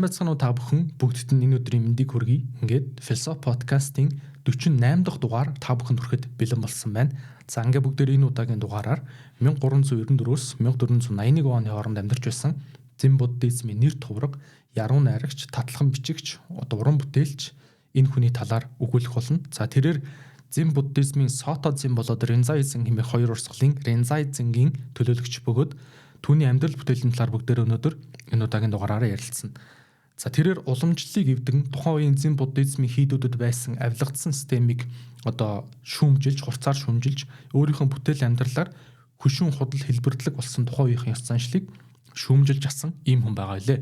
Сайн байцгаана уу та бүхэн. Бүгдд нь энэ өдрийн мэндийг хүргэе. Ингээд Philosophy podcast-ийн 48 дахь дугаар та бүхэнд хүрэхэд бэлэн болсон байна. За ингээд бүгдээр энэ удаагийн дугаараар 1394-өөс 1481 оны хооронд амьдарч байсан Зэн буддизмын нэр тувраг, яруу найрагч, татлан бичигч, уран бүтээлч энэ хүний талаар өгүүлэх болно. За тэрээр Зэн буддизмын Сото Зэн болоод Рензай-зэн хэмээх хоёр урсгалын Рензай-зэнгийн төлөөлөгч бөгөөд түүний амьдрал бүтээлийн талаар бүгдээр өнөөдөр энэ удаагийн дугаараараа ярилцсан. За тэрээр уламжлалыг эвдэн тухайн үеийн Зэн буддизмын хийдүүдэд байсан авилгацсан системийг шүүмжилж, хурцаар шүүмжилж өөрийнхөө бүтээл амьдралаар хөшүүн худал хэлбэрдлэг болсон тухайн үеийн ёс заншлыг шүүмжилж асан ийм хүн байгаа үлээ.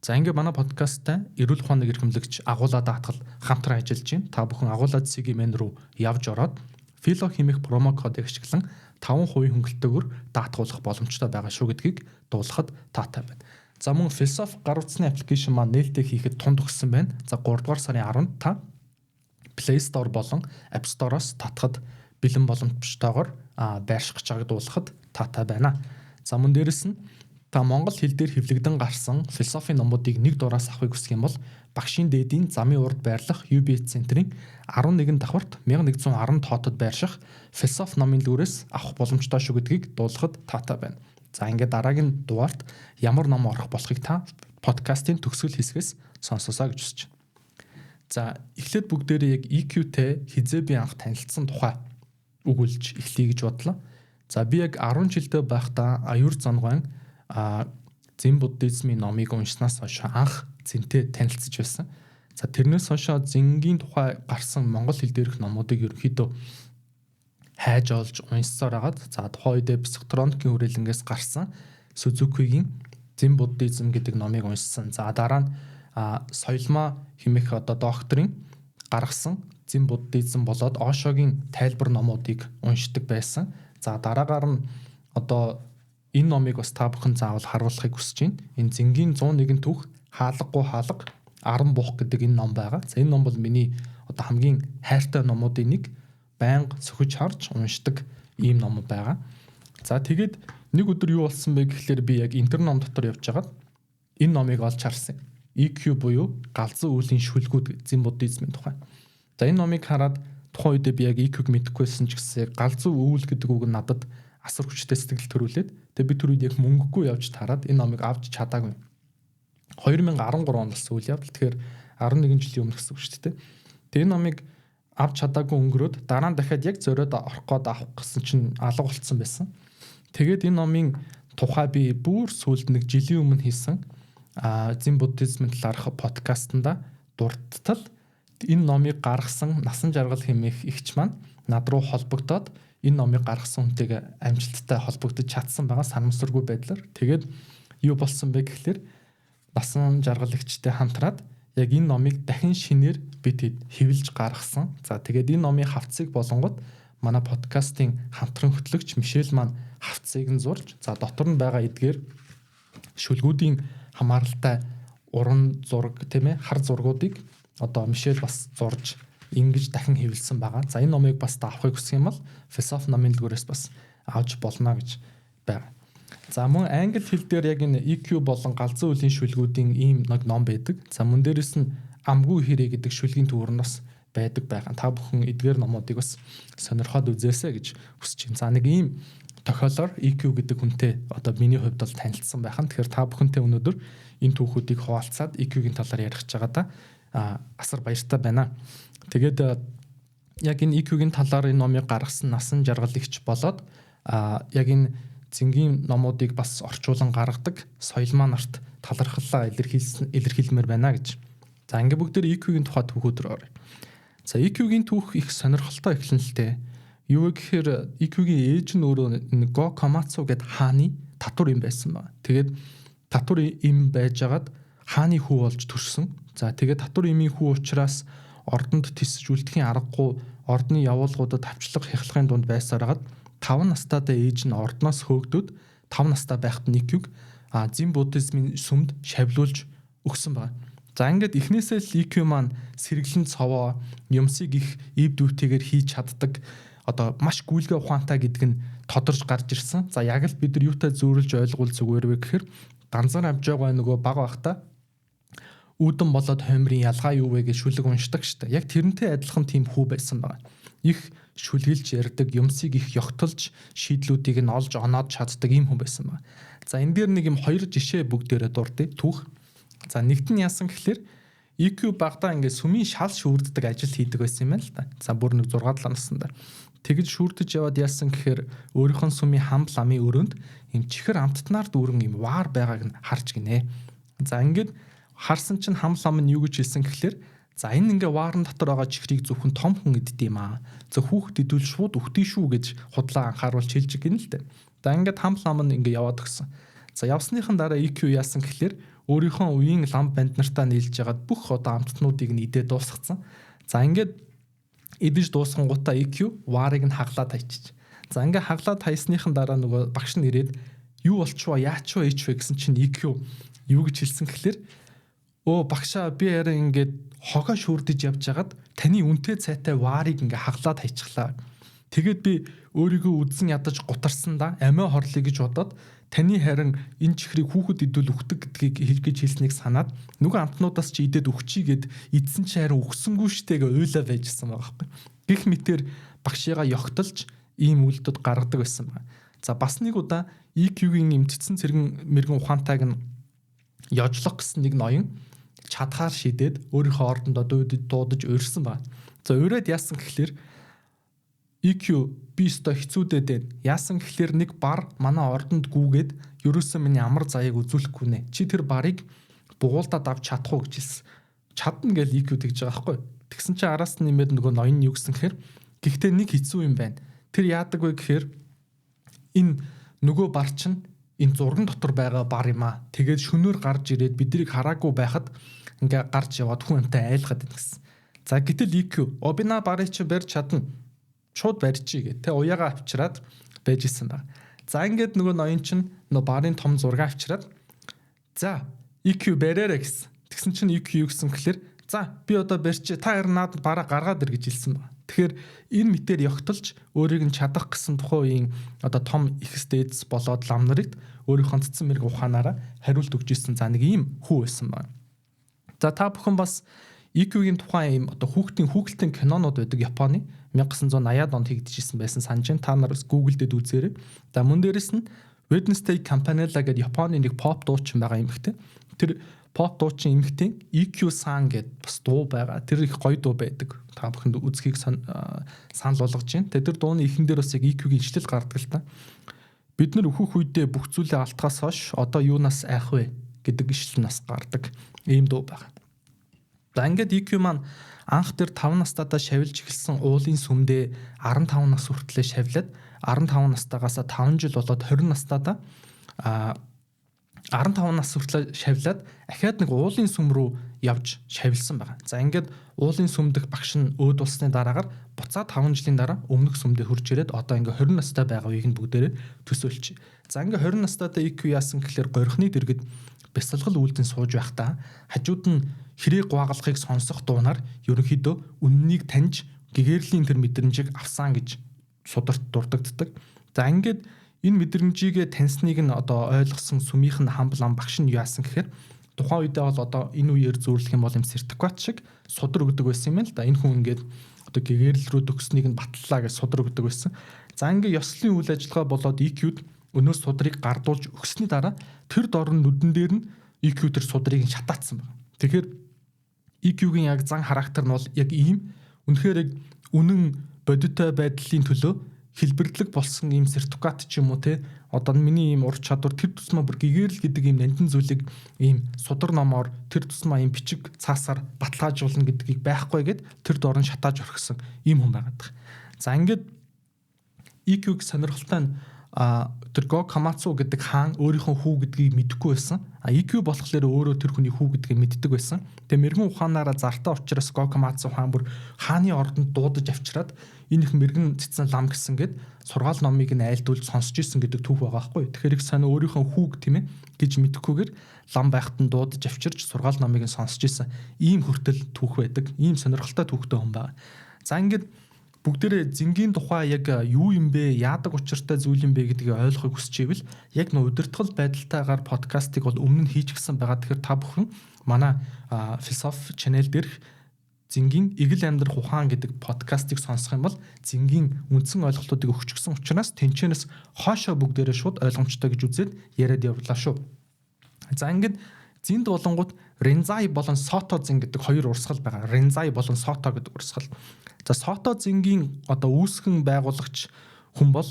За ингээд манай подкасттай эрүүл ухааны эрхэмлэгч Агуулаа даатгал хамтран ажиллаж байна. Та бүхэн Агуулаа CGM руу явж ороод Philo хэмээх промо кодыг ашиглан 5% хөнгөлтөөр даатгуулах боломжтой байгаа шүү гэдгийг дуулахад таатай байна. За мөн Philosophy гар утасны аппликейшн маань нээлттэй хийхэд тунд өгсөн байна. За 3 дугаар сарын 10-нд та Play Store болон App Store-оос татахад бэлэн боломжтойгоор байрших гэж байгааг дуулахад таатай байна. За мөн дээрэс нь та монгол хэл дээр хэвлэгдэн гарсан Philosophy номуудыг нэг дураас авахыг хүсэх юм бол Багшийн дээдийн замын урд байрлах UBS центрийн 11 давхарт 1110 тоотод байрших Philosophy номын дүрээс авах боломжтой шүү гэдгийг дуулахад таатай байна. За ингээд дараагийн дугаарт ямар ном орох болохыг та подкастын төгсгөл хэсгээс сонсоосаа гэж хүсэж байна. За эхлээд бүгдээрээ яг EQ-тэй хизээ би анх танилцсан тухай өгүүлж эхлэе гэж бодлоо. За би яг 10 жилдээ байхдаа аюур зангуайн Зэн буддизмын номыг уншснаас хойш анх Зэнтэй танилцж байсан. За тэрнээс хойш Зэнгийн тухай гарсан монгол хэл дээрх номуудыг ерөнхийдөө хайж олж уншсаар агаад за тухайн үедээ психотроникийн хүрээлэнгээс гарсан Сузукигийн Зэн буддизм гэдэг номыг уншсан. За дараа нь Соёлмаа хэмээх докторийн гаргасан Зэн буддизм болоод Ошогийн тайлбар номуудыг уншдаг байсан. За дараагаар нь энэ номыг бас та бүхэн заавал харуулахыг хүсэж байна. Энэ Зэнгийн 101 түүх хаалгагүй хаалга 10 бух гэдэг энэ ном байгаа. За энэ ном бол миний хамгийн хайртай номуудын нэг. Байнга сөхөж харж уншдаг ийм ном байгаа. За тэгээд нэг өдөр юу болсон бэ гэхлээр би яг интернет ном дотор явж байгаад энэ номыг олж харсан. EQ буюу галзуу үеийн шүлгүүд Зэн буддизмын тухай. За энэ номыг хараад тухайн үедээ би яг EQ-г мэдэхгүйсэн ч гэсэн галзуу үйл гэдэг үг нь надад асар хүчтэй сэтгэл төрүүлээд тэгээд би түр үед яг мөнгөгүй явж тараад энэ номыг авч чадаагүй. 2013 онд болсон үйл явдал. Тэгэхээр 11 жилийн өмнө гэсэн үг шүү дээ. Тэгээд энэ номыг авч чадаагүй өнгөрөөд дараа нь дахиад яг зориод орох гээд авах гэсэн чинь алга болцсон байсан. Тэгээд энэ номын тухай би бүр сүүлд нэг жилийн өмнө хийсэн Зэн буддизмын талаарх подкастнда дурдтал энэ номыг гаргасан Насан Жаргал хэмээх эгч маань над руу холбогдоод энэ номыг гаргасан хүнтэйгээ амжилттай холбогдож чадсан байгаа санамсаргүй байдлаар. Тэгээд юу болсон бэ гэхлээр Насан Жаргал эгчтэй хамтраад яг энэ номыг дахин шинээр бид хэвлж гаргасан. За тэгээд энэ номын хавцыг болонгод манай подкастын хамтран хөтлөгч Мишель маань хавцыг нь зурж, за дотор нь байгаа эдгээр шүлгүүдийн хамааралтай уран зураг тийм ээ хар зургуудыг Мишель бас зурж ингэж дахин хэвлсэн байгаа. За энэ номыг бас авахыг хүсэх юм бол Philosophy номын дэлгүүрээс бас авч болно гэж байна. За мөн англи хэл дээр яг энэ EQ болон галзуу үеийн шүлгүүдийн ийм нэг ном байдаг. За мөн дээрэс нь амгүй хэрэг гэдэг шүлгийн төвөрнөс байдаг байгаа. Та бүхэн эдгээр номуудыг бас сонирхоод үзээсэй гэж хүсэж байна. За нэг ийм тохиолоор EQ гэдэг хүнтэй миний хувьд бол танилцсан байхan. Тэгэхээр та бүхэнтэй өнөөдөр энэ түүхүүдийг хуваалцаад EQ-гийн талаар ярих гэж байгаадаа асар баяртай байна. Тэгээд яг энэ EQ-гийн талаар энэ номыг гаргасан Насан Жаргал эгч болоод яг энэ Зэнгийн номуудыг бас орчуулан гаргадаг Соёлмаа нарт талархлаа илэрхийлмээр байна гэж. За ингээ бүгдээр EQ-гийн тухай түүхүүд рүү оръё. За EQ-гийн түүх их сонирхолтой эхлэн л тээ. Юу гэхээр EQ-гийн ээж нь өөрөө Го Комацу гэдэг хааны татвар юм байсан байна. Тэгээд татвар им байжгаад хааны хүү болж төрсөн. За тэгээд татвар имийн хүү учраас ордонд тисэж үлдэхийн аргагүй ордны явуулгуудад авчлага хяхлагын дунд байсараад 5 настайдаа ээж нь ордноос хөөгдөд 5 настай байхад EQ-г Зэн буддизмын сүмд шавлуулж өгсөн байна. За ингээд эхнээсээ л EQ маань сэргэлэн цовоо юмсыг их ив дүүтэйгээр хийж чаддаг маш гүйлгээ ухаантай гэдэг нь тодорж гарч ирсэн. За яг л бид нар юутай зөөрлж ойлгуул зүгээр вэ гэхээр данзаар авж байгаа нөгөө баг багта үүдэн болоод хоймрын ялгаа юу вэ гэж шүлэг уншдаг штэ. Яг тэрнтэй адилхан тийм хүү байсан байна. Их шүлгэлж ярьдаг, юмсыг их ёгтолж, шийдлүүдийг нь олж оноод чаддаг ийм хүн байсан байна. За энэ дээр нэг юм хоёр жишээ бүгдээрээ дурдъя. Түүх. За нэгт нь яасан гэхэлэр EQ багтаа ингээд сүмийн шал шүүрддэг ажил хийдэг байсан юм байна л да. За бүр нэг 6-7 наснда. Тэгж шүүрдэж яваад яасан гэхээр өөрийнхөө сүмийн хам ламын өрөөнд юм чихэр амттнаар дүүрэн юм ваар байгааг нь харж гинэ. За ингээд харсан чинь хам лам нь юу гэж хэлсэн гэхэлэр за энэ ингээ ваарн дотор байгаа чихрийг зөвхөн том хүн иддэг юм аа. За хүүхэд идвэл шууд үхтий шүү гэж худлаа анхааруулж хэлж гин л дээ. За ингээд хам лам нь ингээ яваад гисэн. За явсныхан дараа EQ яасан гэхэлэр өөрийнхөө үеийн лам банд нартаа нийлж ягаад бүх одоо амттнуудыг нь идээ дуусгацсан. За ингээд идэж дуусгангуудаа EQ ваарыг нь хаглаад хайчих. За ингээ хаглаад хайсныхан дараа нөгөө багш нь ирээд юу болчихвоо яачваа ичвэ гэсэн чинь EQ юу гэж хэлсэн гэхэлэр багшаа би арай ингээд хогоо шүүрдэж явж хагаад таны үнтэй цайтай ваарыг ингээ хаглаад хайчихлаа. Тэгээд би өөрийгөө үдсэн ядаж гутарсан да амиа хорлоё гэж бодоод таны харин энэ чихрийг хүүхэд идвэл үхдэг гэдгийг гэж хэлснийг санаад нөгөө амтнуудаас чи идээд өгчийгээд идсэн чи харин үхсэнгүй штэ гэ уйлаа байжсэн байгаа байхгүй. Гэх мэтэр багшигаа ёгтолж ийм үйлдэл гаргадаг байсан байна. За бас нэг удаа EQ-гийн юм цэцэн цэргэн мэрэгэн ухаантайг нь яжлах гэсэн нэг ноён чадхаар шидээд өөрийнхөө ордондоо дуудаж уурсан байна. За ураад яасан гэхэлэр EQ би өстой хэцүүдээд байна. Яасан гэхэлэр нэг бар манай ордонд гүүгээд ерөөсөө миний амар заяаг үзүүлэхгүй нэ. Чи тэр барыг бугуулдаад авч чадах уу гэж хэлсэн. Чадна гэж EQ тэгж байгаа байхгүй. Тэгсэн чинь араас нь нэмээд нөгөө ноён юу гэсэн гэхээр гэхдээ нэг хэцүү юм байна. Тэр яадаг вэ гэхээр энэ нөгөө бар чинь энэ зурган дотор байгаа бар юм аа. Тэгээд шөнөөр гарч ирээд биднийг хараагүй байхад ингээ гарч яваад хүн амтай айлгаад байна гэсэн. За гэтэл EQ обина барыг чи барьж чадна. Шууд барьчий гэ. Тэ уяагаа авчираад байж исэн баг. За ингээд нөгөө ноён чинь нөгөө барын том зураг авчираад за EQ бариараа гэсэн. Тэгсэн чинь EQ юу гэсэн гэхэлэр за би одоо барьчи та харин наад бараа гаргаад ир гэж хэлсэн баг. Тэгэхээр энэ мэтээр ёгтолж өөрийг нь чадах гэсэн тухайн үеийн одоо том их стэйц болоод лам нарыг өөрийнхөө цэцэн мэрэг ухаанаараа хариулт өгч ирсэн за нэг ийм хүү байсан байна. За та бүхэн бас EQ-гийн тухайн ийм одоо хүүхэлдэйн кинонууд байдаг Японы 1980-ад онд хийгдчихсэн байсан санаж байна. Та нар Google дээр үзээрэй. За мөн дээрэс нь Wednesday Campanella гэдэг Японы нэг pop дуучин байгаа юм ихтэй. Тэр pop дуучин эмэгтэй EQ San гэдэг бас дуу байгаа. Тэр их гоё дуу байдаг. Та бүхэнд үзхийг санал болгож байна. Тэр дууны эхэн дээр бас яг EQ-гийн ишлэл гардаг л та. Бид нар өөхөх үедээ бүх зүйлээ алтгаас хойш одоо юунаас айх вэ гэдэг ишлэл нас гардаг. Ийм дуу байгаа. За ингээд EQ маань анх тэр 5 настайдаа шавилж эхэлсэн уулын сүмдээ 15 нас хүртлээр шавлаад 15 настайгаас 5 жил болоод 20 настайдаа 15 нас хүртэл шавлаад ахаад нэг уулын сүм рүү явж шавилсан байгаа. За ингээд уулын сүмдэх багш нь өөд болсны дараагаар буцаад 5 жилийн дараа өмнөх сүмдээ хурж ирээд одоо ингээд 20 настай байгаа үеийг нь бүгдээрээ төсөөлч. За ингээд 20 настайдаа EQ яасан гэхэлэр горхны дэргэд бясалгал үйлдэн сууж байхдаа хажууд нь хэрэг гуагалахыг сонсох дуунаар ерөнхийдөө үннийг таньж гэгэрлийн тэр мэдрэмжийг авсан гэж сударт дурддагддаг. За ингээд энэ мэдрэмжийг таньсныг нь одоо ойлгосон сүмийнх нь хамблан багш нь яасан гэхээр тухайн үедээ бол одоо энэ үеэр зөөрлөх юм бол юм сертификат шиг судар өгдөг байсан юм л да. Энэ хүн ингээд одоо гэгэрл рүү төгснгийг нь батллаа гэж судар өгдөг байсан. За ингээд ёслолын үйл ажиллагаа болоод EQ-д өнөөс судрыг гардуулж өгсөний дараа тэр дорн нүдэн дээр нь EQ тэр судрыг нь шатаацсан байна. Тэгэхээр EQ-гийн яг зан характер нь бол яг ийм үнэхээр яг үнэн бодиттой байдлын төлөө хэлбэрлэг болсон ийм сертификат ч юм уу те одоо миний ийм ур чадвар тэр тусмаа бүр гэгэрл гэдэг ийм нандин зүйлийг ийм судар номоор тэр тусмаа ийм бичиг цаасаар баталгаажуулна гэдгийг байхгүй гэд тэр дорн шатааж орхисон ийм хүн байгаад. За ингээд EQ-г сонирхолтой нь тэр Го Камацу гэдэг хаан өөрийнхөө хүү гэдгийг мэдэхгүй байсан. EQ болохоор өөрөө тэр хүний хүү гэдгийг мэддэг байсан. Тэгээ мэрэгэн ухаанаараа зартаа учраас Го Камацу хаан бүр хааны ордонд дуудаж авчираад энэ их мэрэгэн цэцэн лам гэсэн гээд сургаал номыг нь айлдуулж сонсч ирсэн гэдэг түүх байгаа байхгүй. Тэгэхээр их сайн өөрийнхөө хүүг тийм ээ гэж мэдэхгүйгээр лам байхад нь дуудаж авчирч сургаал номыг нь сонсч ирсэн. Ийм хүртэл түүх байдаг. Ийм сонирхолтой түүхтэй хүн байна. За ингээд бүгдээрээ зингийн тухай яг юу юм бэ, яадаг учиртай зүйл юм бэ гэдгийг ойлгохыг хүсчихвэл яг нөө удирдгал байдалтайгаар подкастыг бол өмнө нь хийчихсэн байгаа. Тэгэхээр та бүхэн манай философи channel дээрх зингийн эгэл амьдрах ухаан гэдэг подкастыг сонсох юм бол зингийн үндсэн ойлголтуудыг өгчихсөн учраас тэнчэнэс хоошоо бүгдээрээ шууд ойлгомжтой гэж үзээд яриад явлаа шүү. За ингээд зинд болонгууд Рензай болон Сото зин гэдэг хоёр урсгал байгаа. Рензай болон Сото гэдэг урсгал. За Сото зингийн одоо үүсгэн байгуулагч хүн бол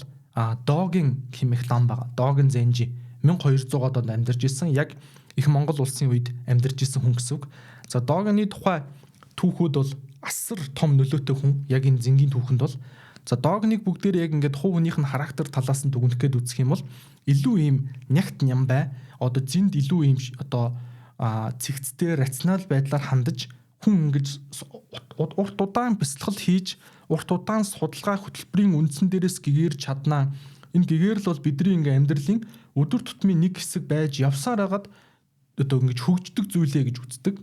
Догийн хэмээх лам байгаа. Догийн Зенжи 1200-аад онд амьдарч ирсэн. Яг их Монгол улсын үед амьдарч ирсэн хүн гэсэн үг. За Догины тухай түүхүүд бол асар том нөлөөтэй хүн. Яг энэ зингийн түүхэнд бол за Догныг бүгдээр яг ингээд хувь хүнийх нь характер талаас нь дүгнэх гээд үзэх юм бол илүү ийм нягт ням бай. Одоо зинд илүү ийм одоо цэгцтэй рационал байдлаар хандаж хүн ингэж урт удаан бясалгал хийж урт удаан судалгаа хөтөлбөрийн үндсэн дээрээс гэгэр чаднаа. Энэ гэгэр л бол бидний ингээм амьдралын өдөр тутмын нэг хэсэг байж явсаар хагаад одоо ингэж хөгждөг зүйлээ гэж үздэг.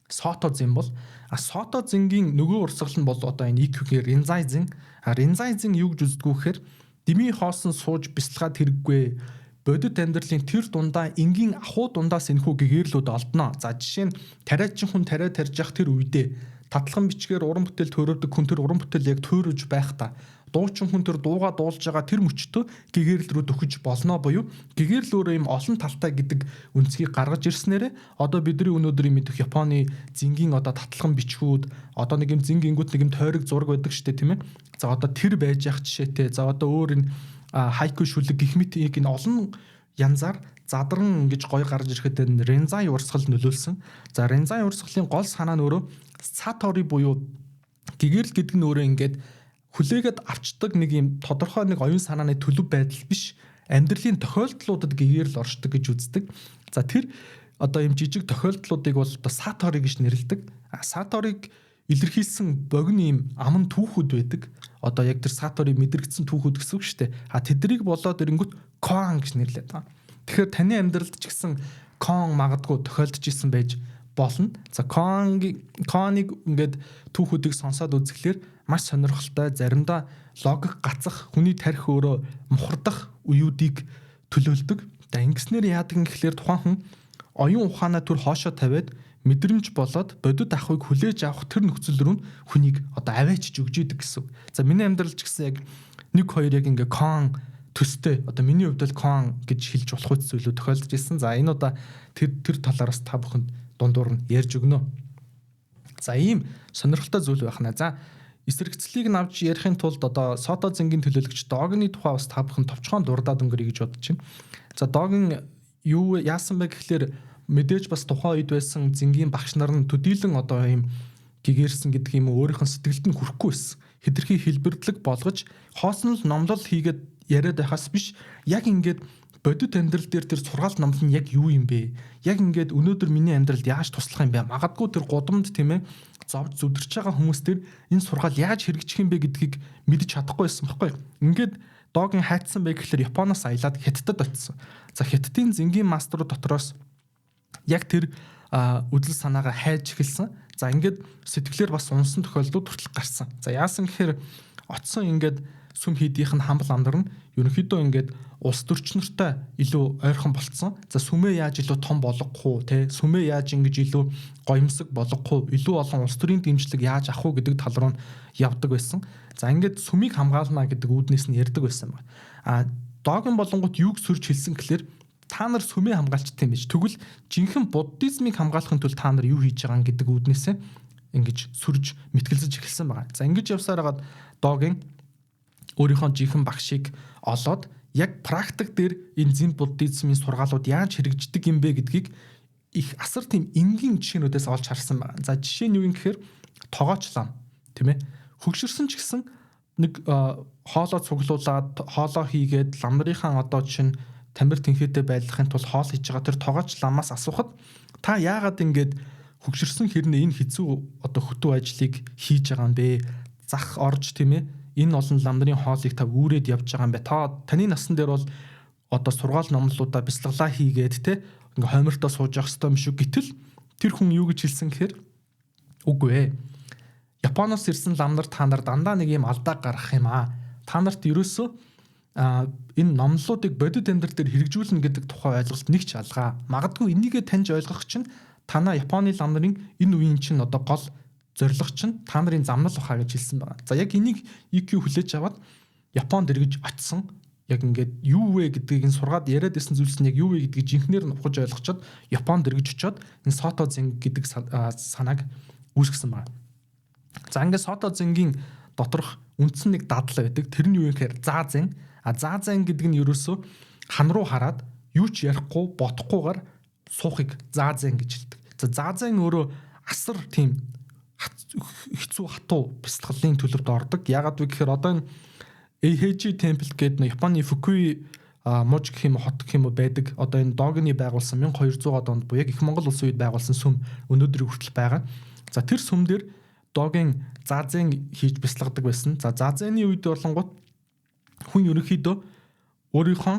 Сото зин бол Сото зингийн нөгөө урсгал нь бол одоо энэ IQ-гийн Рензай зин. Рензай зин юу гэж үздэггүй гэхээр дими хоосон сууж бясалгаад хэрэггүй. Бодит амьдралын тэр дундаа энгийн ахуй дундаас энэхүү гэгээрлүүд олдноо. За жишээ нь тариачин хүн тариа тарьж явах тэр үедээ татлаган бичгээр уран бүтээл төрөөдөг хүн тэр уран бүтээл яг төөрөж байх та. Дуучин хүн тэр дууга дуулж байгаа тэр мөчтөө гэгээрл рүү төхөж болно буюу гэгээрл өөрөө юм олон талтай гэдэг үнцгийг гаргаж ирснээрээ одоо бидний өнөөдрийн мэдэх Японы зингийн одоо татлаган бичгүүд одоо нэг юм зингингүүд нэг юм тойрог зураг байдаг штэ тийм ээ. За одоо тэр байж явах жишээтэй. За одоо өөр энэ хайку шүлэг гих мэт энэ олон янзаар задран ингэж гой гарч ирэхэд энэ Рензай урсгал нөлөөлсөн. За Рензай урсгалын гол санаа нь өөрөө сатори буюу гэгэрл гэдэг нь өөрөө ингээд хүлээгээд авчдаг нэг юм тодорхой нэг оюун санааны төлөв байдал биш. Амьдралын тохиолдлуудад гэгэрл оршдог гэж үздэг. За тэр одоо юм жижиг тохиолдлуудыг бол одоо сатори гэж нэрлэдэг. Саториг илэрхийлсэн богино юм аман түүхүүд байдаг. Одоо яг тэр сатори мэдрэгдсэн түүхүүд гэсэн үг шүү дээ. Тэдрийг болоод ирэнгүүт кон гэж нэрлэдэг байгаа. Тэгэхээр таны амьдралд ч гэсэн кон магадгүй тохиолдож исэн байж болно. За коныг ингээд түүхүүдийг сонсоод үзэхлээр маш сонирхолтой, заримдаа логик гацах, хүний тарих өөрөө мухардах үеүүдийг төлөөлдөг. За ингэснээр яадаг юм гэхлээр тухайн хүн оюун ухаанаа түр хоошоо тавиад мэдрэмж болоод бодит ахуйг хүлээж авах тэр нөхцөл рүү хүнийг одоо аваачж өгж идэг гэсэн. За миний амьдрал ч гэсэн яг 1-2 яг ингээ кон төстэй одоо миний хувьд л кон гэж хэлж болох зүйлүүд тохиолдож ирсэн. За энэ удаа тэр талаараас та бүхэнд дундуур нь ярьж өгнө. За ийм сонирхолтой зүйл байна. За эсрэгцлийг нь авч ярихын тулд одоо Сото зингийн төлөөлөгч Догны тухай бас та бүхэн товчхон дурдаад өнгөрье гэж бодож байна. За Догийн юу яасан бэ гэхлээр мэдээж бас тухайн үед байсан зингийн багш нар нь төдийлөн одоо ийм гэгэрсэн гэдэг юм өөрийнх нь сэтгэлд нь хүрэхгүй байсан. Хэтэрхий хэлбэрдлэг болгож хоосон л номлол хийгээд яриад байхаас биш яг ингээд бодит амьдрал дээр тэр сургаалт номлол нь яг юу юм бэ? Яг ингээд өнөөдөр миний амьдралд яаж туслах юм бэ? Магадгүй тэр гудамд тийм ээ зовж зүдэрч байгаа хүмүүс тэр энэ сургаал яаж хэрэгжих юм бэ гэдгийг мэдэж чадахгүй байсан байхгүй. Ингээд Догийн хайцсан бай гэхэлэр Японоос аялаад Хятадд очсон. За Хятадын зингийн мастер дотроос яг тэр үдэл санаагаа хайж эхэлсэн. За ингээд сэтгэлээр бас унсан тохиолдлууд хүртэл гарсан. За яасан гэхээр оцсон ингээд сүм хийдийнх нь хамбал амдар нь ерөнхийдөө ингээд улс төрчнөртэй илүү ойрхон болцсон. За сүмээ яаж илүү том болгох уу те сүмээ яаж ингэж илүү гоёмсог болгох уу илүү олон улс төрийн дэмжлэг яаж авах уу гэдэг тал руу явдаг байсан. За ингээд сүмийг хамгаална гэдэг үүднээс нь ярьдаг байсан байна. Догийн болонгот юуг сөрж хэлсэн гэхээр та нар сүмээ хамгаалчт юм биш. Тэгвэл жинхэнэ буддизмыг хамгаалахын тулд та нар юу хийж байгаа гэдэг үүднээсээ ингэж сүрж мэтгэлзэж эхэлсэн байна. За ингэж явсаар хагаад Догийн өөрийнхөө жинхэнэ багшийг олоод яг практик дээр энэ зин буддизмын сургаалууд яаж хэрэгждэг юм бэ гэдгийг их асар тийм энгийн жишээнүүдээс олж харсан байна. За жишээ нь юу юм гэхээр тогооч лам тийм ээ. Хөгшөрсөн ч гэсэн нэг хоолоо цуглуулад хоолоо хийгээд лам нарынхаа одоо жишээ нь тамир тэнхээтэй байлгахын тулд хоол хийж байгаа тэр тогооч ламаас асуухад та яагаад ингэж хөгшөрсөн хэрнээ энэ хэцүү одоо хөтөө ажлыг хийж байгаа юм бэ? Зах орж тийм ээ. Энэ олон лам нарын хоолыг та үүрээд явж байгаа юм бэ? Таны насан дээр бол одоо сургаал номлолуудаа бяцлаглаа хийгээд те ингээ хоймортоо сууж явах хэрэгтэй юм шүү. Гэтэл тэр хүн юу гэж хэлсэн гэхээр үгүй ээ. Японоос ирсэн лам нар та нар дандаа нэг юм алдаа гаргах юм аа. Та нарт ерөөсөө энэ номлолуудыг бодит амьдрал дээр хэрэгжүүлнэ гэдэг тухай ойлголт нэг ч алгаа. Магадгүй энийгээ таньж ойлгох чинь танаа Японы лам нарын энэ үеийн чинь одоо гол зорилго чинь та нарын замнал баха гэж хэлсэн байна. За яг энийг EQ хүлээж аваад Японд эргэж очсон. Яг ингээд юу вэ гэдгийг энэ сургаад яриад байсан зүйлс нь яг юу вэ гэдгийг жинхнээр нь ухаж ойлгочоод Японд эргэж очиод энэ Сото зэн гэдэг санааг үүсгэсэн байна. За ингээд Сото зэнгийн доторх үндсэн нэг дадлал байдаг. Тэр нь юу вэ гэхээр заазэн. Заазэн гэдэг нь ерөөсөө хан руу хараад юу ч ярихгүй бодохгүйгээр суухыг заазэн гэж хэлдэг. За заазэн өөрөө асар тийм хэцүү хатуу бясалгалын төлөвт ордог. Яагаад вэ гэхээр одоо энэ Эйхэжи темпл гэдэг нь Японы Фукуи муж гэх юм хот гэх юм байдаг. Одоо энэ Догны байгуулсан 1200-аад онд буюу яг их Монгол улсын үед байгуулсан сүм өнөөдрийг хүртэл байгаа. За тэр сүм дээр Догийн заазэн хийж бясалгадаг байсан. За заазэны үед болонгууд хүн ерөнхийдөө өөрийнхөө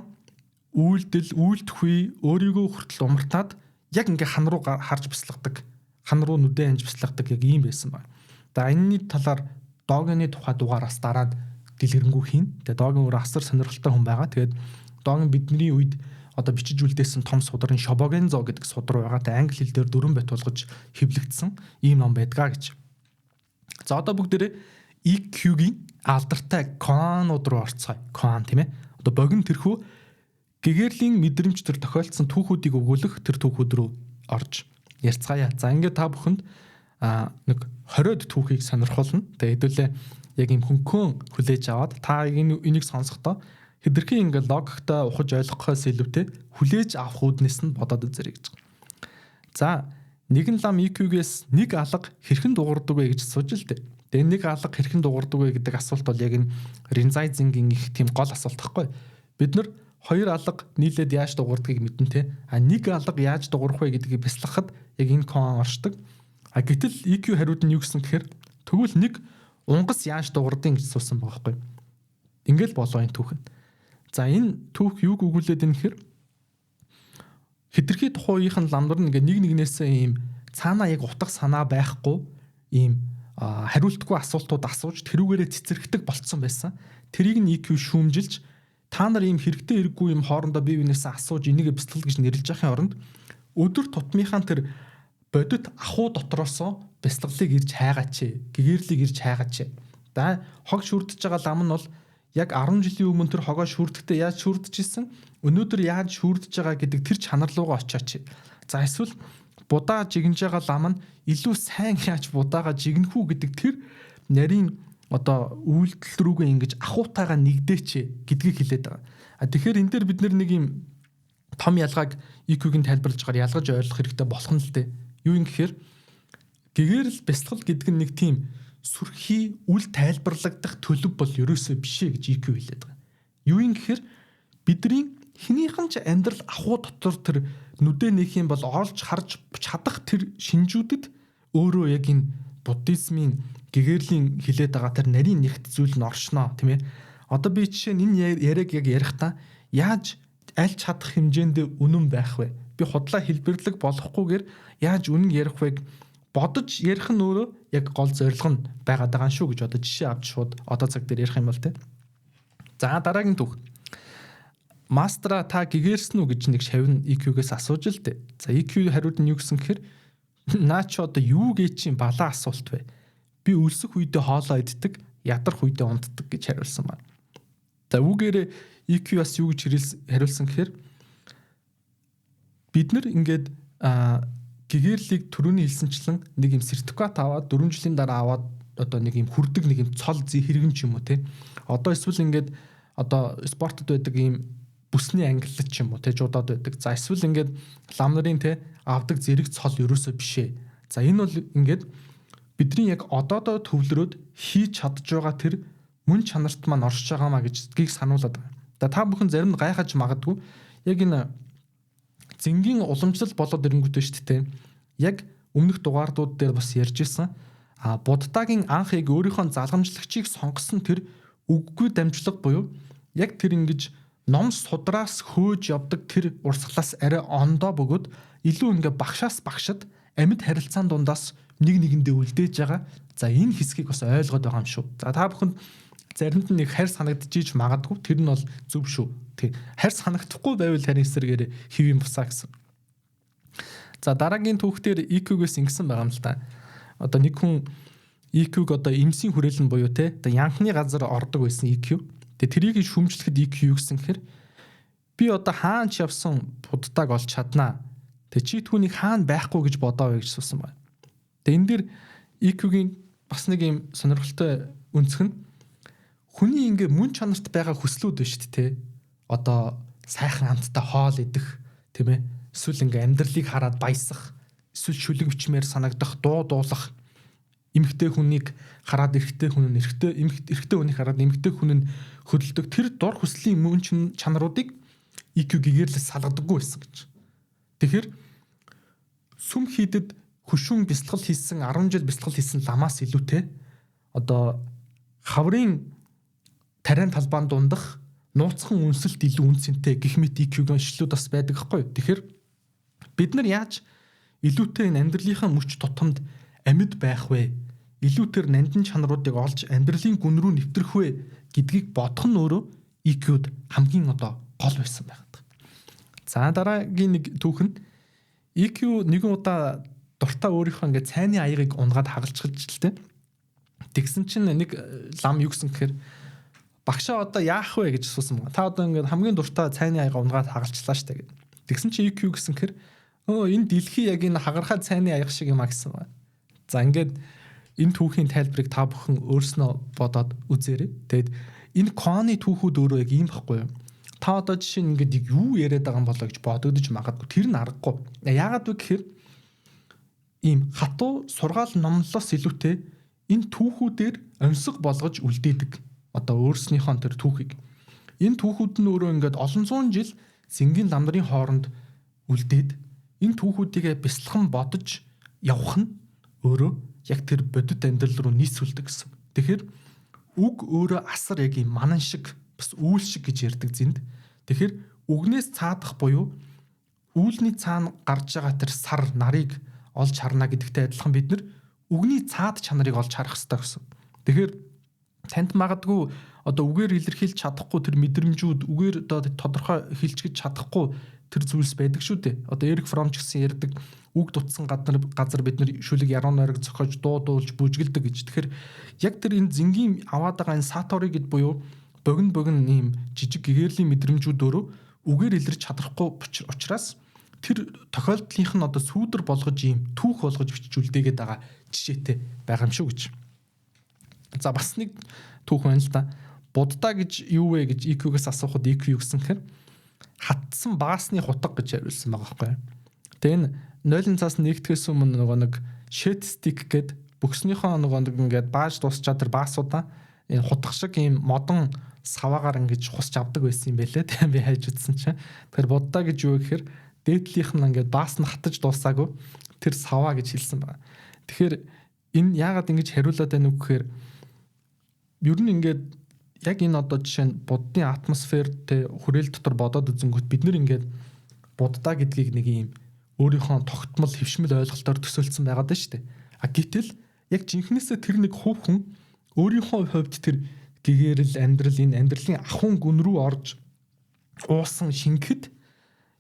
үйлдэл, үйлдэх үе өөрийгөө хүртэл умартаад яг ингээ хан руу харж бясалгадаг. Хан руу нүдээ ханж бясалгадаг яг ийм байсан байна. За энэний талаар Догны тухай дугаараас дараад дэлгэрэнгүй хийн. Тэгээ Догийн өөр асар сонирхолтой хүн байгаа. Тэгээд Догийн бидний үед одоо бичиж үлдээсэн том судрын Шобогензо гэдэг судар байгаа. Тэгээ англи хэл дээр 4 бат болгож хэвлэгдсэн ийм ном байдгаа гэж. За одоо бүгдээрээ EQ-гийн алдартай коанууд руу орцгоё. Коан тийм ээ. Одоо богино тэрхүү гэгэрлийн мэдрэмж төр тохиолдсон түүхүүдийг өгүүлэх тэр түүхүүд рүү орж ярьцгаая. За ингээд та бүхэнд нэг 20-од түүхийг сонирхуулна. Тэгээ хэдүүлээ яг юм хөнгөн хүлээж аваад та энийг сонсохдоо хэдэрхий ингээд логиктой ухаж ойлгохоос илүүтэй хүлээж авах үүднээс нь бодоод үзэрэй гэж. За нэгэн лам EQ-гээс нэг алга хэрхэн дуурдаг вэ гэж асууж л дээ. Тэгээ нэг алга хэрхэн дуурдаг вэ гэдэг асуулт бол яг энэ Ринзайзингийн их тийм гол асуулт байхгүй. Бид нар хоёр алга нийлээд яаж дуурдгийг мэднэ те. Нэг алга яаж дуурах вэ гэдгийг бяцлахад яг энэ коан оршдог. Гэтэл EQ хариуд нь юу гэсэн гэхээр тэгвэл нэг унгас яаж дуурдгийг гэж асуусан байгаа байхгүй. Ингээл болоо энэ түүх нь. За энэ түүх юуг өгүүлээд байна гэхээр хэтэрхий тухайн үеийнхэн ламдар нь ингээ нэг нэгнээсээ ийм цаанаа яг утга санаа байхгүй ийм хариултгүй асуултууд асууж тэрүүгээрээ цэцэрхдэг болцсон байсан. Тэрийг нь EQ шүүмжилж та нар ийм хэрэгтэй хэрэггүй юм хоорондоо бие биенээсээ асууж энийг бяцлал гэж нэрлэж яхахын оронд өдөр тутмынхаа тэр бодит ахуй дотроосоо бяцлаглыг ирж хайгаач, гэгэрлийг ирж хайгаач. За хог шүрдэж байгаа лам нь бол яг 10 жилийн өмнө тэр хогоо шүрдэхдээ яаж шүрдэж ирсэн, өнөөдөр яаж шүрдэж байгаа гэдэг тэр чанар руугаа очиач. За эсвэл будаа жигнэж байгаа лам нь илүү сайн яаж будаага жигнэх үү гэдэг тэр нарийн одоо үйлдэл рүүгээ ингэж ахуйтайгаа нэгдээч гэдгийг хэлээд байгаа. Тэгэхээр энэ дээр бид нэг юм том ялгааг EQ-гийн тайлбарлаж байгаа ялгаж ойлгох хэрэгтэй болох нь л дээ. Юу юм гэхээр гэгэрл бясалгал гэдэг нь нэг тийм сүрхий үл тайлбарлагдах төлөв бол ерөөсөө биш ээ гэж EQ хэлээд байгаа. Юу юм гэхээр бидний хинийхэн ч амьдрал ахуй дотор тэр нүдэ нэх юм бол олж харж чадах тэр шинжүүдэд өөрөө яг энэ буддизмын гэгэрлийн хилээд байгаа тэр нарийн нэгт зүйл нь оршноо тийм ээ. Одоо би жишээ нь энэ яриаг яг ярихдаа яаж аль чадах хэмжээнд үнэн байх вэ? Би худлаа хэлбэрлэг болохгүйгээр яаж үнэн ярих вэ бодож ярих нь өөрөө яг гол зорилго нь байгаад байгаа шүү гэж одоо жишээ авч шууд одоо цаг дээр ярих юм бол тийм. За дараагийн түүх. Мастера та гэгэрсэн үү гэж нэг шавн EQ-гээс асууж л дээ. За EQ хариуд нь юу гэсэн гэхээр наа чи одоо юу гээ чинь балаа асуулт вэ? Би өлсөх үедээ хоолоо иддэг, ядарх үедээ унтдаг гэж хариулсан байна. За үүгээрээ EQ бас юу гэж хариулсан гэхээр бид нар ингээд гэгэрлийг түрүүний хэлсэнчлэн нэг юм сертификат аваад 4 жилийн дараа аваад одоо нэг юм хүрдэг нэг юм цол хэрэгэн ч юм уу те. Одоо эсвэл ингээд одоо спортод байдаг юм бүсний ангиллал ч юм уу те жуудаад байдаг. За эсвэл ингээд лам нарын те авдаг зэрэг цол ерөөсөө бишээ. За энэ бол ингээд бидний яг одоодоо төвлөрөөд хийж чадж байгаа тэр мөн чанарт маань оршиж байгаамаа гэдгийг сануулад байна. Та бүхэн зарим нь гайхаж магадгүй яг энэ зингийн уламжлал болоод ирэнгүүтээ шүү дээ. Яг өмнөх дугаардууд дээр бас ярьж ирсэн. Буддагийн анх яг өөрийнхөө залгамжлагчийг сонгосон тэр үггүй дамжлага буюу яг тэр ингэж ном судраас хөөж явдаг тэр урсгалаас арай ондоо бөгөөд илүү ингээ багшаас багшад амьд харилцаан дундаас нэг нэгэндээ үлдээж байгаа. За энэ хэсгийг бас ойлгоод байгаа юм шүү. За та бүхэнд заримд нэг хайр санагдчихж магадгүй тэр нь бол зөв шүү. Тэг. Хайр санагдахгүй байвал харин эсрэгээр хэвийн бусаа гэсэн. За дараагийн түүхтэр EQ-гээс ингэсэн байгаа юм л да. Одоо нэг хүн EQ-г одоо эмсийн хүрээлэн буюу те одоо янхны газар ордог байсан EQ. Тэгээ тэрийг шүмжлэхэд EQ юу гэсэн гэхээр би одоо хаач явсан буддааг олж чаднаа. Тэг чи түүнийг хаана байхгүй гэж бодоовэ гэж суусан байна. Тэгээ энэ дэр EQ-гийн бас нэг юм сонирхолтой үнцг нь хүний ингээ мөн чанарт байгаа хүслүүд байна шүү дээ. Одоо сайхан амттай хоол идэх тийм ээ. Эсвэл ингээ амьдралыг хараад баясах, эсвэл шүлэг бичмээр санагдах, дуу дуулах, эмэгтэй хүнийг хараад эрэгтэй хүн нь эрэгтэй хүнийг хараад эмэгтэй хүн нь хөдөлдөг тэр дор хүслийн мөн чанаруудыг EQ гэгэрлээс салгадаггүй байсан гэж. Тэгэхээр сүм хийдэд хөшүүн бясалгал хийсэн 10 жил бясалгал хийсэн ламаас илүүтэй одоо хаврын тариан талбаанд дундах нууцхан үнсэлт илүү үнцэнтэй гэх мэт EQ-гийн ишлүүд бас байдаг хгүй. Тэгэхээр бид нар яаж илүүтэй энэ амьдралынхаа мөч тутамд амьд байх вэ? Илүүтер нандин чанаруудыг олж амьдралын гүн рүү нэвтрэх вэ гэдгийг бодох нь өөрөө EQ-д хамгийн одоо гол байсан байгаад. За дараагийн нэг түүхэнд EQ нэгэн удаа дуртай өөрийнхөө ингээд цайны аягийг унгаад хагалчихж л тээ. Тэгсэн чинь нэг лам юу гэсэн гэхээр багшаа одоо яах вэ гэж асуусан байна. Та одоо ингээд хамгийн дуртай цайны аягаа унгаад хагалчлаа штэ гэд. Тэгсэн чинь EQ гэсэн гэхээр энэ дэлхий яг энэ хагархай цайны аяг шиг юм а гэсэн байна. За ингээд энэ түүхийн тайлбарыг та бүхэн өөрснөө бодоод үзээрэй. Тэгэд энэ коны түүхүүд өөрөө яг ийм байхгүй юу? Та одоо жишээ нь ингээд юу яриад байгаа юм болоо гэж бодогдож магадгүй. Тэр нь аргагүй. Яагаад вэ гэхээр ийм хатуу сургаал номлолоос илүүтэй энэ түүхүүдээр онцлог болгож үлдээдэг. Одоо өөрснийхөө тэр түүхийг. Энэ түүхүүд нь өөрөө ингээд олон зуун жил зингийн ламдрын хооронд үлдээд энэ түүхүүдийг бясалхан бодож явах нь өөрөө яг тэр бодит амьдрал руу нийцүүлдэг гэсэн. Тэгэхээр үг өөрөө асар яг юм манан шиг бас үүл шиг гэж ярьдаг зэнд. Тэгэхээр үгнээс цаадах буюу үүлний цаана гарч байгаа тэр сар нарыг олж харна гэдэгтэй адилхан бид нар үгний цаад чанарыг олж харах хэрэгтэй гэсэн. Тэгэхээр танд магадгүй одоо үгээр илэрхийлж чадахгүй тэр мэдрэмжүүд үгээр одоо тодорхой хэлцгэж чадахгүй тэр зүйлс байдаг шүү дээ. Одоо Эрик Фром ч гэсэн ярьдаг үг дутсан газар бид нар шүлэг яруу найраг зохиож дуудуулж бүжгэлдэг гэж. Тэгэхээр яг тэр энэ зингийн аваад байгаа энэ сатори гэд буюу богино ийм жижиг гэгэрлийн мэдрэмжүүд өөрөө үгээр илэрч чадахгүй учраас тэр тохиолдлынх нь одоо сүүдэр болгож ийм түүх болгож бичиж үлдээгээд байгаа жишээтэй байгаа юм шүү гэж. За бас нэг түүх байна л да. Будда гэж юу вэ гэж EQ-гээс асуухад EQ юу гэсэн хэрэг хатсан баасны хутга гэж хариулсан байгаа байхгүй. Тэгээ энэ нойлын цаас нэгтгэхээс өмнө нөгөө нэг shit stick гэд бүкснийхөө нөгөө нэг ингээд бааж дуусчаад тэр баасуудаа энэ хутга шиг ийм модон саваагаар ингэж хусч авдаг байсан юм байлээ. Тэгээ би хайж үзсэн чинь тэр Будда гэж юу гэхээр дээдлийнх нь ингээд баас нь хатаж дуусаагүй тэр саваа гэж хэлсэн байна. Тэгэхээр энэ яагаад ингэж хариулаад байна вэ гэхээр ер нь ингээд яг энэ одоо жишээ нь буддын атмосфер тэ хүрээл дотор бодоод үзэнгүүт бид нэр ингээд Будда гэдгийг нэг юм өөрийнхөө тогтмол хөвшмөл ойлголтоор төсөөлсөн байгаад байна шүү дээ. А гэтэл яг жинхнээсээ тэр нэг хувь хүн өөрийнхөө хувьд тэр гэгэрэл амьдрал энэ амьдралын ахуйн гүн рүү орж уусан шингэхэд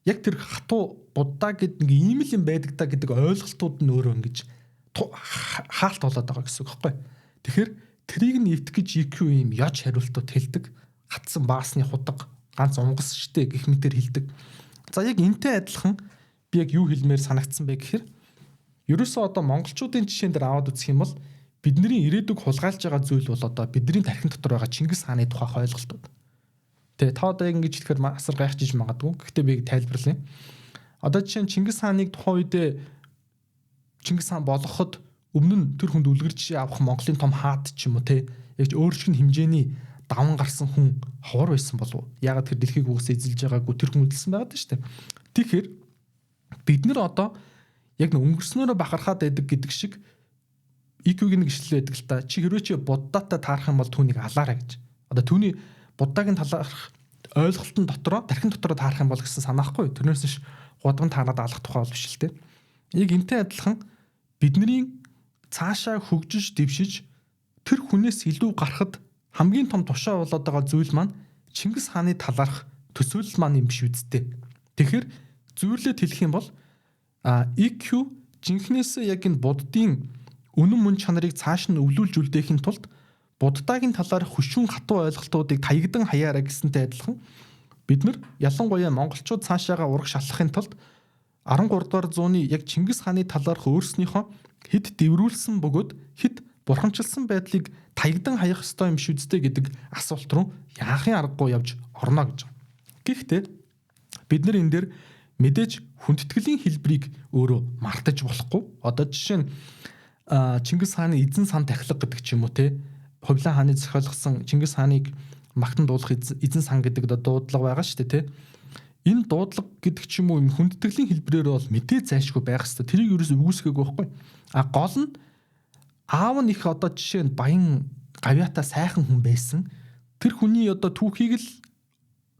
яг тэр хатуу Будда гэдэг нэг ийм л юм байдаг та гэдэг ойлголтууд нь өөрөө ингэж хаалт болоод байгаа гэсэн үг байхгүй. Тэгэхээр трийг нь эвтгэж EQ юм яж хариултууд хэлдэг. Хатсан баасны хутга ганц унгас штэ гэх мэтэр хэлдэг. За яг энтэй адилхан би яг юу хэлмээр санагдсан бэ гэхээр ерөөсөө одоо монголчуудын жишээн дээр аваад үзэх юм бол бидний ирээдүг хулгайлж байгаа зүйл бол одоо бидний тархин дотор байгаа Чингис хааны тухайх ойлголтууд. Тэ та одоо ингэж хэлэхээр асар гайхаж магадгүй. Гэхдээ би тайлбарлая. Одоо жишээ нь Чингис хааныг тухайн үедээ Чингис хаан болгоход өмнө нь тэр хүнд үлгэр жишээ авах Монголын том хаад ч юм уу те яг өөрчлөн хэмжээний даван гарсан хүн ховор байсан болов уу? Ягаад тэр дэлхийг угсаа эзэлж байгаагүй тэр хүн үлдсэн байгаад шүү дээ. Тэгэхээр бид нар одоо яг нэг өнгөрснөөрөө бахархаад байдаг гэдэг шиг EQ-гийн нэг ишлэл байдаг л та. Чи хэрвээ чи Буддатай таарах юм бол түүнийг алаарай гэж. Одоо түүний Буддагийн талаарх ойлголтын дотроо тархин дотроо таарах юм бол гэсэн санаахгүй. Тэрнээс ш гудган таанаад алах тухай бол биш л те. Яг энтэй адилхан бидний цаашаа хөгжиж дэвшиж тэр хүнээс илүү гарахад хамгийн том тушаа болоод байгаа зүйл маань Чингис хааны талаарх төсөөлөл маань юм биш үсттэй. Тэгэхээр зүйрлээд хэлэх юм бол EQ жинхнээс яг энэ буддын үнэн мөн чанарыг цааш нь өвлүүлж үлдээхийн тулд буддагийн талаар хөшүүн хатуу ойлголтуудыг таягдан хаяараа гэсэнтэй адилхан бид нар ялангуяа монголчууд цаашаага ураг шалгахын тулд 13 дугаар зууны яг Чингис хааны талаарх өөрснийхөө хэд дэврүүлсэн бөгөөд хэд бурханчилсан байдлыг таягдан хаях ёстой юм шүдтэй гэдэг асуулт руу яахын аргагүй явж орно гэж байна. Гэхдээ бид нар энэ дээр мэдээж хүндэтгэлийн хэлбэрийг өөрөө мартаж болохгүй. Одоо жишээ нь Чингис хааны эзэн сан тахилга гэдэг ч юм уу те Хувлаа хааны зохиолгосон Чингис хааныг магтан дуулах эзэн сан гэдэг дуудлага байгаа шүү дээ те. Энэ дуудлага гэдэг ч юм уу юм хүндэтгэлийн хэлбэрээр бол мэдээ зайлшгүй байх хэвээр тэрийг ерөөс үгүйсгээгүй байхгүй. Гол нь аав нь их одоо жишээ нь баян гавьяатай сайхан хүн байсан. Тэр хүний одоо түүхийг л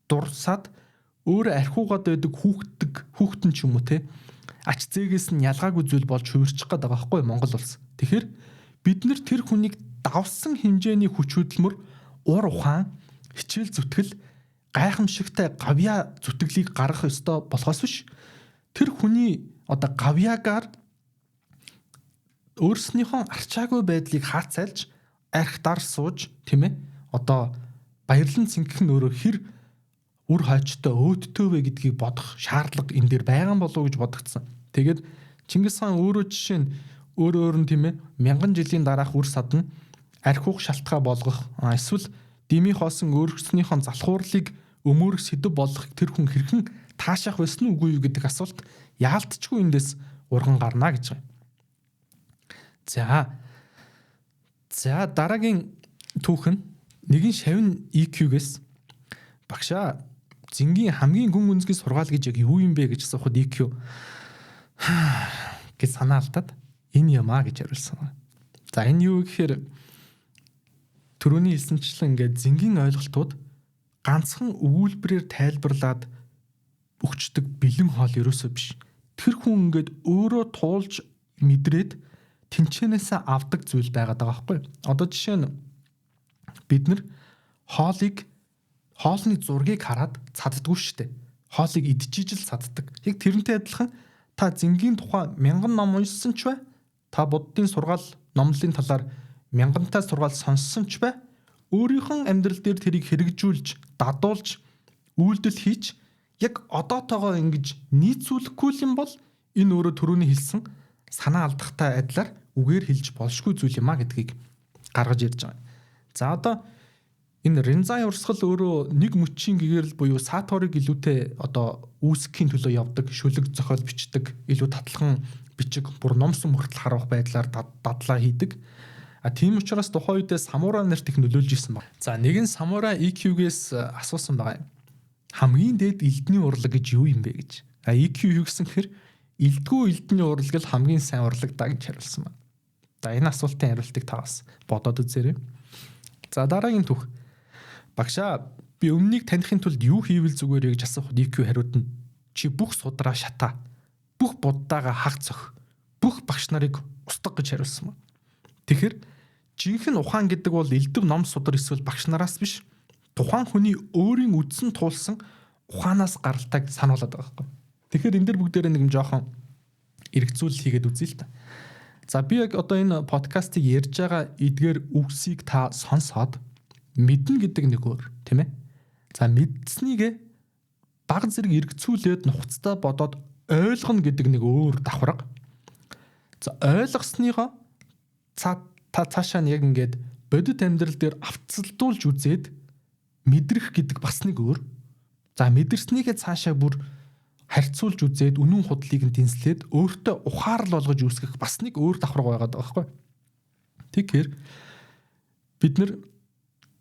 дурсаад өөрөө архиугаад байдаг хүүхдэн ч юм уу те ач зээгээс нь ялгаагүй зүйл болж хувирчих гээд байгаа байхгүй Монгол улс. Тэгэхээр бид нэр тэр хүнийг давсан хэмжээний хүч хөдөлмөр ур ухаан хичээл зүтгэл гайхамшигтай гавьяа зүтгэлийг гаргах ёстой болохоос биш тэр хүний одоо гавьяагаар өөрснийхөө арчаагүй байдлыг хаацайлж арх дар сууж тийм ээ одоо баярлан цэнгэх нь өөрөө хэр үр хойчтой өөдтэй вэ гэдгийг бодох шаардлага энэ дээр байгаа болов уу гэж бодогдсон. Тэгээд Чингис хаан өөрөө жишээ нь өөр нь тийм ээ мянган жилийн дараах үр садна архиух шалтгаан болгох эсвэл дими хоосон өөрснийхөө залхуурлыг өмөрөх сэдв болгох тэр хүн хэрхэн таашаах байсан үгүй юу гэдэг асуулт яалтчгүй эндээс урган гарна гэж байна. За дараагийн түүх нь нэгэн шавин EQ-гээс багшаа зингийн хамгийн гүн гүнзгий сургаал гэж яг юу юм бэ гэж асуухад EQ гэж санаа алдаад энэ юм аа гэж хариулсан. За энэ юу гэхээр түрүүний хэлсэнчлэн ингээд зингийн ойлголтууд ганцхан өгүүлбэрээр тайлбарлаад өгчдөг бэлэн хоол ерөөсөө биш. Тэр хүн ингээд өөрөө туулж мэдрээд тэнчэнээсээ авдаг зүйл байгаад байгаа байхгүй. Одоо жишээ нь бид нар хоолны зургийг хараад цаддаггүй шүү дээ. Хоолыг идчихэж л цаддаг. Яг тэрнтэй адилхан та зингийн тухай мянган ном уншсан ч бай. Та буддын сургаал номлолын талаар мянгантай сургаал сонссон ч бай. Өөрийнхөө амьдрал дээр тэрийг хэрэгжүүлж, дадуулж, үйлдэл хийж яг одоотойгоо ингэж нийцүүлэхгүй юм бол энэ өөрөө түрүүний хэлсэн санаа алдахтай адилаар үгээр хэлж болшгүй зүйл юм а гэдгийг гаргаж ирж байгаа. За одоо энэ Ринзай урсгал өөрөө нэг мөчийн гэгэрэл буюу саторыг илүүтэй одоо үүсгэхийн төлөө явдаг, шүлэг зохиол бичдэг, илүү татлахын бичиг, бүр номсон мөртөл харуулах байдлаар дадлаа хийдэг. Тийм учраас тухайн үедээ самурай нарт их нөлөөлж исэн баг. За нэгэн самурай EQ-гээс асуусан байгаа юм. Хамгийн дээд элдний урлаг гэж юу юм бэ гэж. EQ юу гэсэн хэрэг элдгүү элдний урлаг л хамгийн сайн урлаг даа гэж хариулсан байна. За энэ асуултын хариултыг та бас бодоод үзээрэй. За дараагийн түүх. Багшаа би өмнөнийг таних тулд юу хийвэл зүгээр гэж асуухад EQ хариуд нь чи бүх судраа шатаа. Бүх буддаага хаг цох. Бүх багш нарыг устгах гэж хариулсан байна. Тэгэхээр жинхэнэ ухаан гэдэг бол элдв ном судар эсвэл багш нараас биш тухайн хүний өөрийн үдсэн туулсан ухаанаас гаралтайг сануулад байгаа байхгүй. Тэгэхээр энэ дэр бүгдээрээ нэг юм жоохон эргцүүлэл хийгээд үзье л та. За би яг одоо энэ подкастыг ярьж байгаа эдгээр үгсийг та сонсоод мэднэ гэдэг нэг өөр тийм ээ. За мэдсэнийг баг зэрэг эргцүүлээд нухацтай бодоод ойлгоно гэдэг нэг өөр давхарга. За ойлгосныгоо та цаашаа нь яг ингээд бодит амьдрал дээр авцалдуулж үзээд мэдрэх гэдэг бас нэг өөр. За мэдэрснийхээ цаашаа бүр харьцуулж үзээд үнэн худлыг нь дэнслээд өөртөө ухаарл болгож үүсгэх бас нэг өөр давхарга байгаад байгаа байхгүй. Тэгэхээр бид нар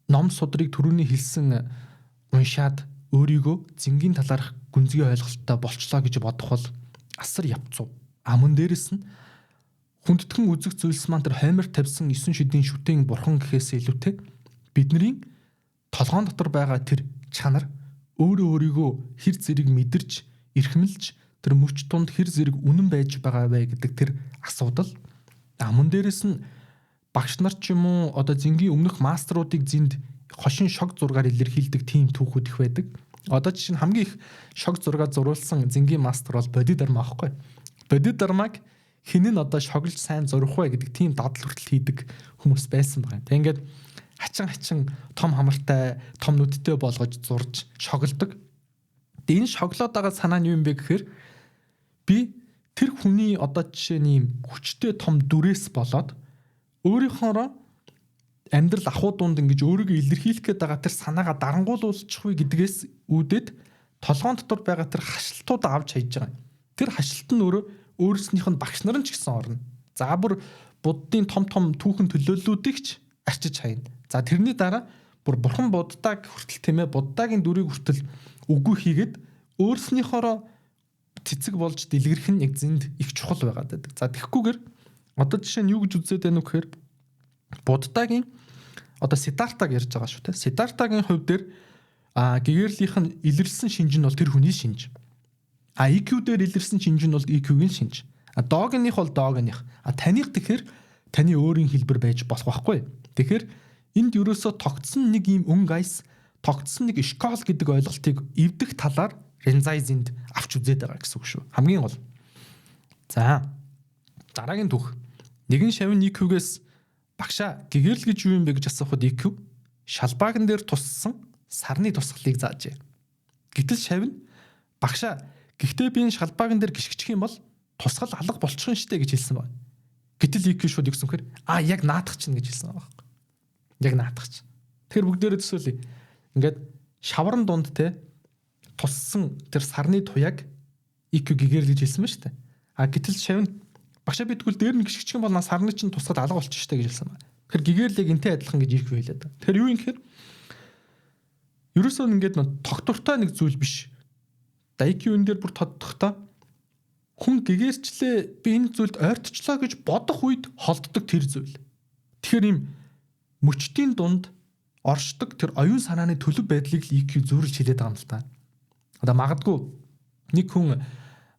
ном судрыг түрүүний хэлсэн уншаад өөрийгөө зингийн талаарх гүнзгий ойлголттой болчлоо гэж бодох бол асар явцуу. Мөн дээрэс нь хүндэтгэн үзэх зүйлс маань тэр хоймор тавьсан 9 шидийн шүтэн бурхан гэхээс илүүтэй бидний толгоон дотор байгаа тэр чанар өөрийгөө хэр зэрэг мэдэрч эрхэмлж тэр мөч тунд хэр зэрэг үнэн байж байгаа вэ гэдэг тэр асуудал Мөн дээрэс нь багш нар ч юм уу одоо зингийн өмнөх мастеруудыг зинд хошин шог зургаар илэрхийлдэг тийм түүхүүд их байдаг. Одоо жишээ нь хамгийн их шог зураг зурулсан зингийн мастер бол Боди Дарма аахгүй. Боди Дармаг хин нь одоо шоглож сайн зурх вэ гэдэг тийм дадал хүртэл хийдэг хүмүүс байсан байна. Тэг ингээд хачин том хамартай, том нүдтэй болгож зурж шоглдог. Энэ шоглоод байгаа санаа нь юу юм бэ гэхээр би тэр хүний одоо жишээ нь ийм хүчтэй том дүрээс болоод өөрийнхоороо амьдрал ахуй дунд ингэж өөрийгөө илэрхийлэх гээд байгаа тэр санаагаа дарангуулуулчих вэ гэдгээс үүдээд толгоон дотор байгаа тэр хашлтууд авч хайж байгаа. Тэр хашлт нь өөрснийх нь багш нар нь ч гэсэн орно. За бүр буддын том түүхэн төлөөллүүдийг ч арчиж хайна. За тэрний дараа бүр бурхан буддаг хүртэл тийм ээ буддагийн дүрийг хүртэл үгүй хийгээд өөрснийхоороо цэцэг болж дэлгэрэх нь яг зэнд их чухал байгаад байдаг. За тэгэхгүйгээр одоо жишээ нь юу гэж үзээд байна вэ гэхээр буддагийн одоо Сиддартаг ярьж байгаа шүү те. Сиддартагийн хувьд дээр гэгэрлийнх нь илэрсэн шинж нь бол тэр хүний шинж. IQ дээр илэрсэн шинж нь бол EQ-ийн шинж. Догных бол догных. Таних тэгэхээр таны өөрийн хэлбэр байж болох байхгүй. Тэгэхээр энд ерөөсөө тогтсон нэг ийм гайс, тогтсон нэг школ гэдэг ойлголтыг эвдэх талаар Рензайзинд авч үзээд байгаа гэсэн үг шүү. Хамгийн гол. За дараагийн түүх. Нэгэн шавын EQ-гээс багшаа гэгэрл гэж юу юм бэ гэж асуухад EQ шалбааган дээр туссан сарны тусгалыг заажээ. Гэтэл шавь нь багшаа гэхдээ би энэ шалбааган дээр гიშгчих юм бол тусгал алга болчих нь штэ гэж хэлсэн байна. Гэтэл EQ шууд югсэнхээр яг наадах чинь гэж хэлсэн байгаа байхгүй. Яг наадах чинь. Тэгэхээр бүгдээрээ төсөөлье. Ингээд шаврын дунд те туссан тэр сарны туяаг EQ гэгэрл гэж хэлсэн ба штэ. Гэтэл шавь нь багшаа би тэгвэл дээр нь гიშгчих юм бол сарны чинь тусгал алга болчих штэ гэж хэлсэн байна. Тэгэхээр гэгэрлийг энтэй адилхан гэж EQ хэлээд байна. Тэгэхээр юу юм гэхээр ерөөсөө ингээд тогтвортой нэг зүйл биш. IQ-н дээр бүр тодтохдоо хүн гэгэрчлээ би энэ зүйлд ойртчлоо гэж бодох үед холддог тэр зүйл. Тэгэхээр ийм мөчтийн дунд оршдог тэр оюун санааны төлөв байдлыг л EQ зүйрлж хэлээд байгаа юм л та. Одоо магадгүй нэг хүн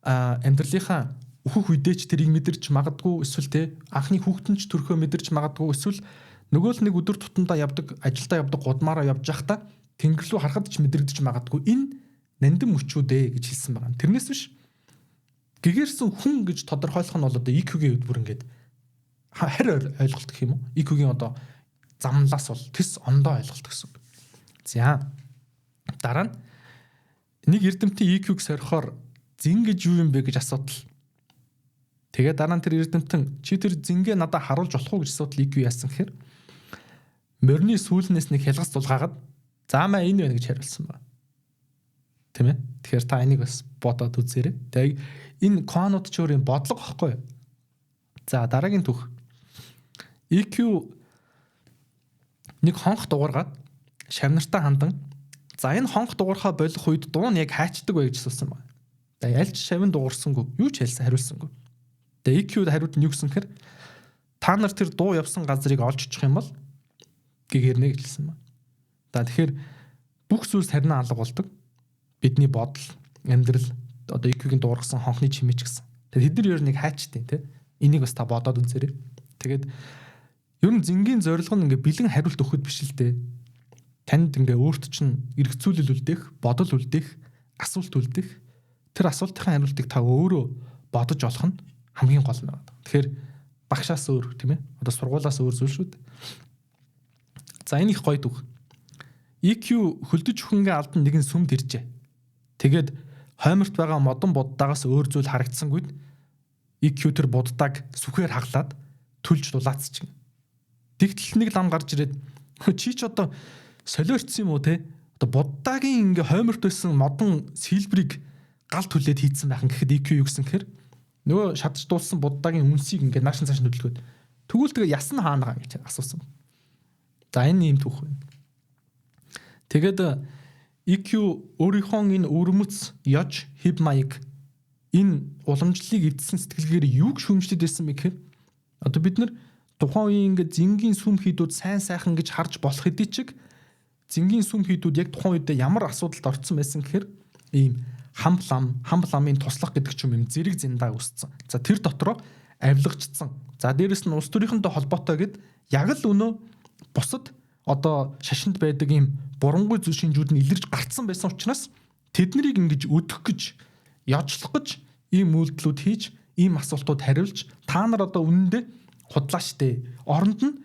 амьдралынхаа өөхөх үедээ ч тэрийг мэдэрч магадгүй эсвэл те анхны хүүхдэн ч төрхөө мэдэрч магадгүй эсвэл нөгөө л нэг өдөр тутамдаа явдаг ажилдаа явдаг гудмаараа явж байхдаа тэнгэр рүү харахад ч мэдрэгдэж магадгүй энэ нандин мөчүүдээ гэж хэлсэн байгаа. Тэрнээс биш гэгэрсэн хүн гэж тодорхойлох нь бол одоо EQ-гийн үед бүр ингээд харь ойлголт гэх юм уу? EQ-гийн одоо замналаас бол тэс ондоо ойлголт гэсэн. За дараа нь нэг эрдэмтэн EQ-г сорихоор зин гэж юу юм бэ гэж асуудал. Тэгээ дараа нь тэр эрдэмтэн чи тэр зингээ надад харуулж болох уу гэж асуудал EQ яасан гэхээр морины сүүлнээс нэг хялгас дулгаагаад заамаа энэ байна гэж хариулсан ба. Тийм ээ. Тэгэхээр та энийг бас бодоод үзээрэй. Тэгээ энэ конууд ч өөр юм бодлого واخгүй. За дараагийн түүх. EQ нэг хонх дуургаад шавнартаа хандан за энэ хонх дуурхаа болох үед дуу нь яг хайчдаг вэ гэж асуусан байна. Тэгээ ялч шавн дуурсангүй юу ч хэлсэн хариулсангүй. Тэгээ EQ-д хариулт нь юу гэсэн хэрэг та нар тэр дуу явсан газрыг олж очих юм бол гэгэрнэ гэж хэлсэн байна. За тэгэхээр бүх зүйлс харина алга болдог. Бидний бодол, амьдрал одоо EQ-гийн дуургасан хонхны чимээч гэсэн. Тэгээд тэд нар ер нь нэг хайчдیں۔ Тэ энийг бас та бодоод үзээрэй. Тэгээд ер нь зингийн зорилго нь ингээ бэлэн хариулт өгөхөд биш л дээ. Танд ингээ өөрт чинь эргцүүлэл үлдээх, бодол үлдээх, асуулт үлдээх. Тэр асуултын хариултыг та өөрөө бодож олох нь хамгийн гол нь байна. Тэгэхээр багшаас өөр тийм ээ. Одоо сургуулаас өөр зүйл шүү дээ. За энэ их гоё дүүх. EQ хөлдөж өхөнгөө алдан нэгэн сүмд иржээ. Тэгээд хойморт байгаа модон буддаагаас өөр зүйл харагдсангүйд EQ тэр буддааг сүхээр хаглаад түлж дулаацчихна. Тэгтэл нэг лам гарч ирээд чи ч одоо солиорцсон юм уу те? Одоо буддагийн ингээ хойморт байсан модон сэлбэрийг гал түлээд хийцэн байх гэхэд EQ юу гэсэн гэхээр нөгөө шатж дуулсан буддагийн үнсийг ингээ наашин цааш хөдөлгөөд тэгвэл тэгээ ясна хаана гэж асуусан. За энэ юм түүх байна. Тэгээд EQ өөрийнхөө энэ өрмөц яж хиб маяг энэ уламжлалыг эвдсэн сэтгэлгээр юу гэж хүмжлээд байсан бэ гэхээр одоо бид нар тухайн үеийн ингээд зингийн сүм хийдүүд сайн сайхан гэж харж болох хэдий ч зингийн сүм хийдүүд яг тухайн үед ямар асуудалд орцсон байсан гэхээр ийм хам ламын туслах гэдэг ч юм зэрэг зэндаа үүссэн. За тэр дотроо авилгачсан За дээрэс нь улс төрийнхөнтэй холбоотой гэд яг л өнөө бусад одоо шашинд байдаг ийм бурангүй зүйл шинжүүд нь илэрж гарцсан байсан учраас тэднийг ингэж өдөх гэж, яжлах гэж ийм үйлдэлүүд хийж, ийм асуултууд хариулж, та нар одоо үнэндээ худлаа штэ. Оронд нь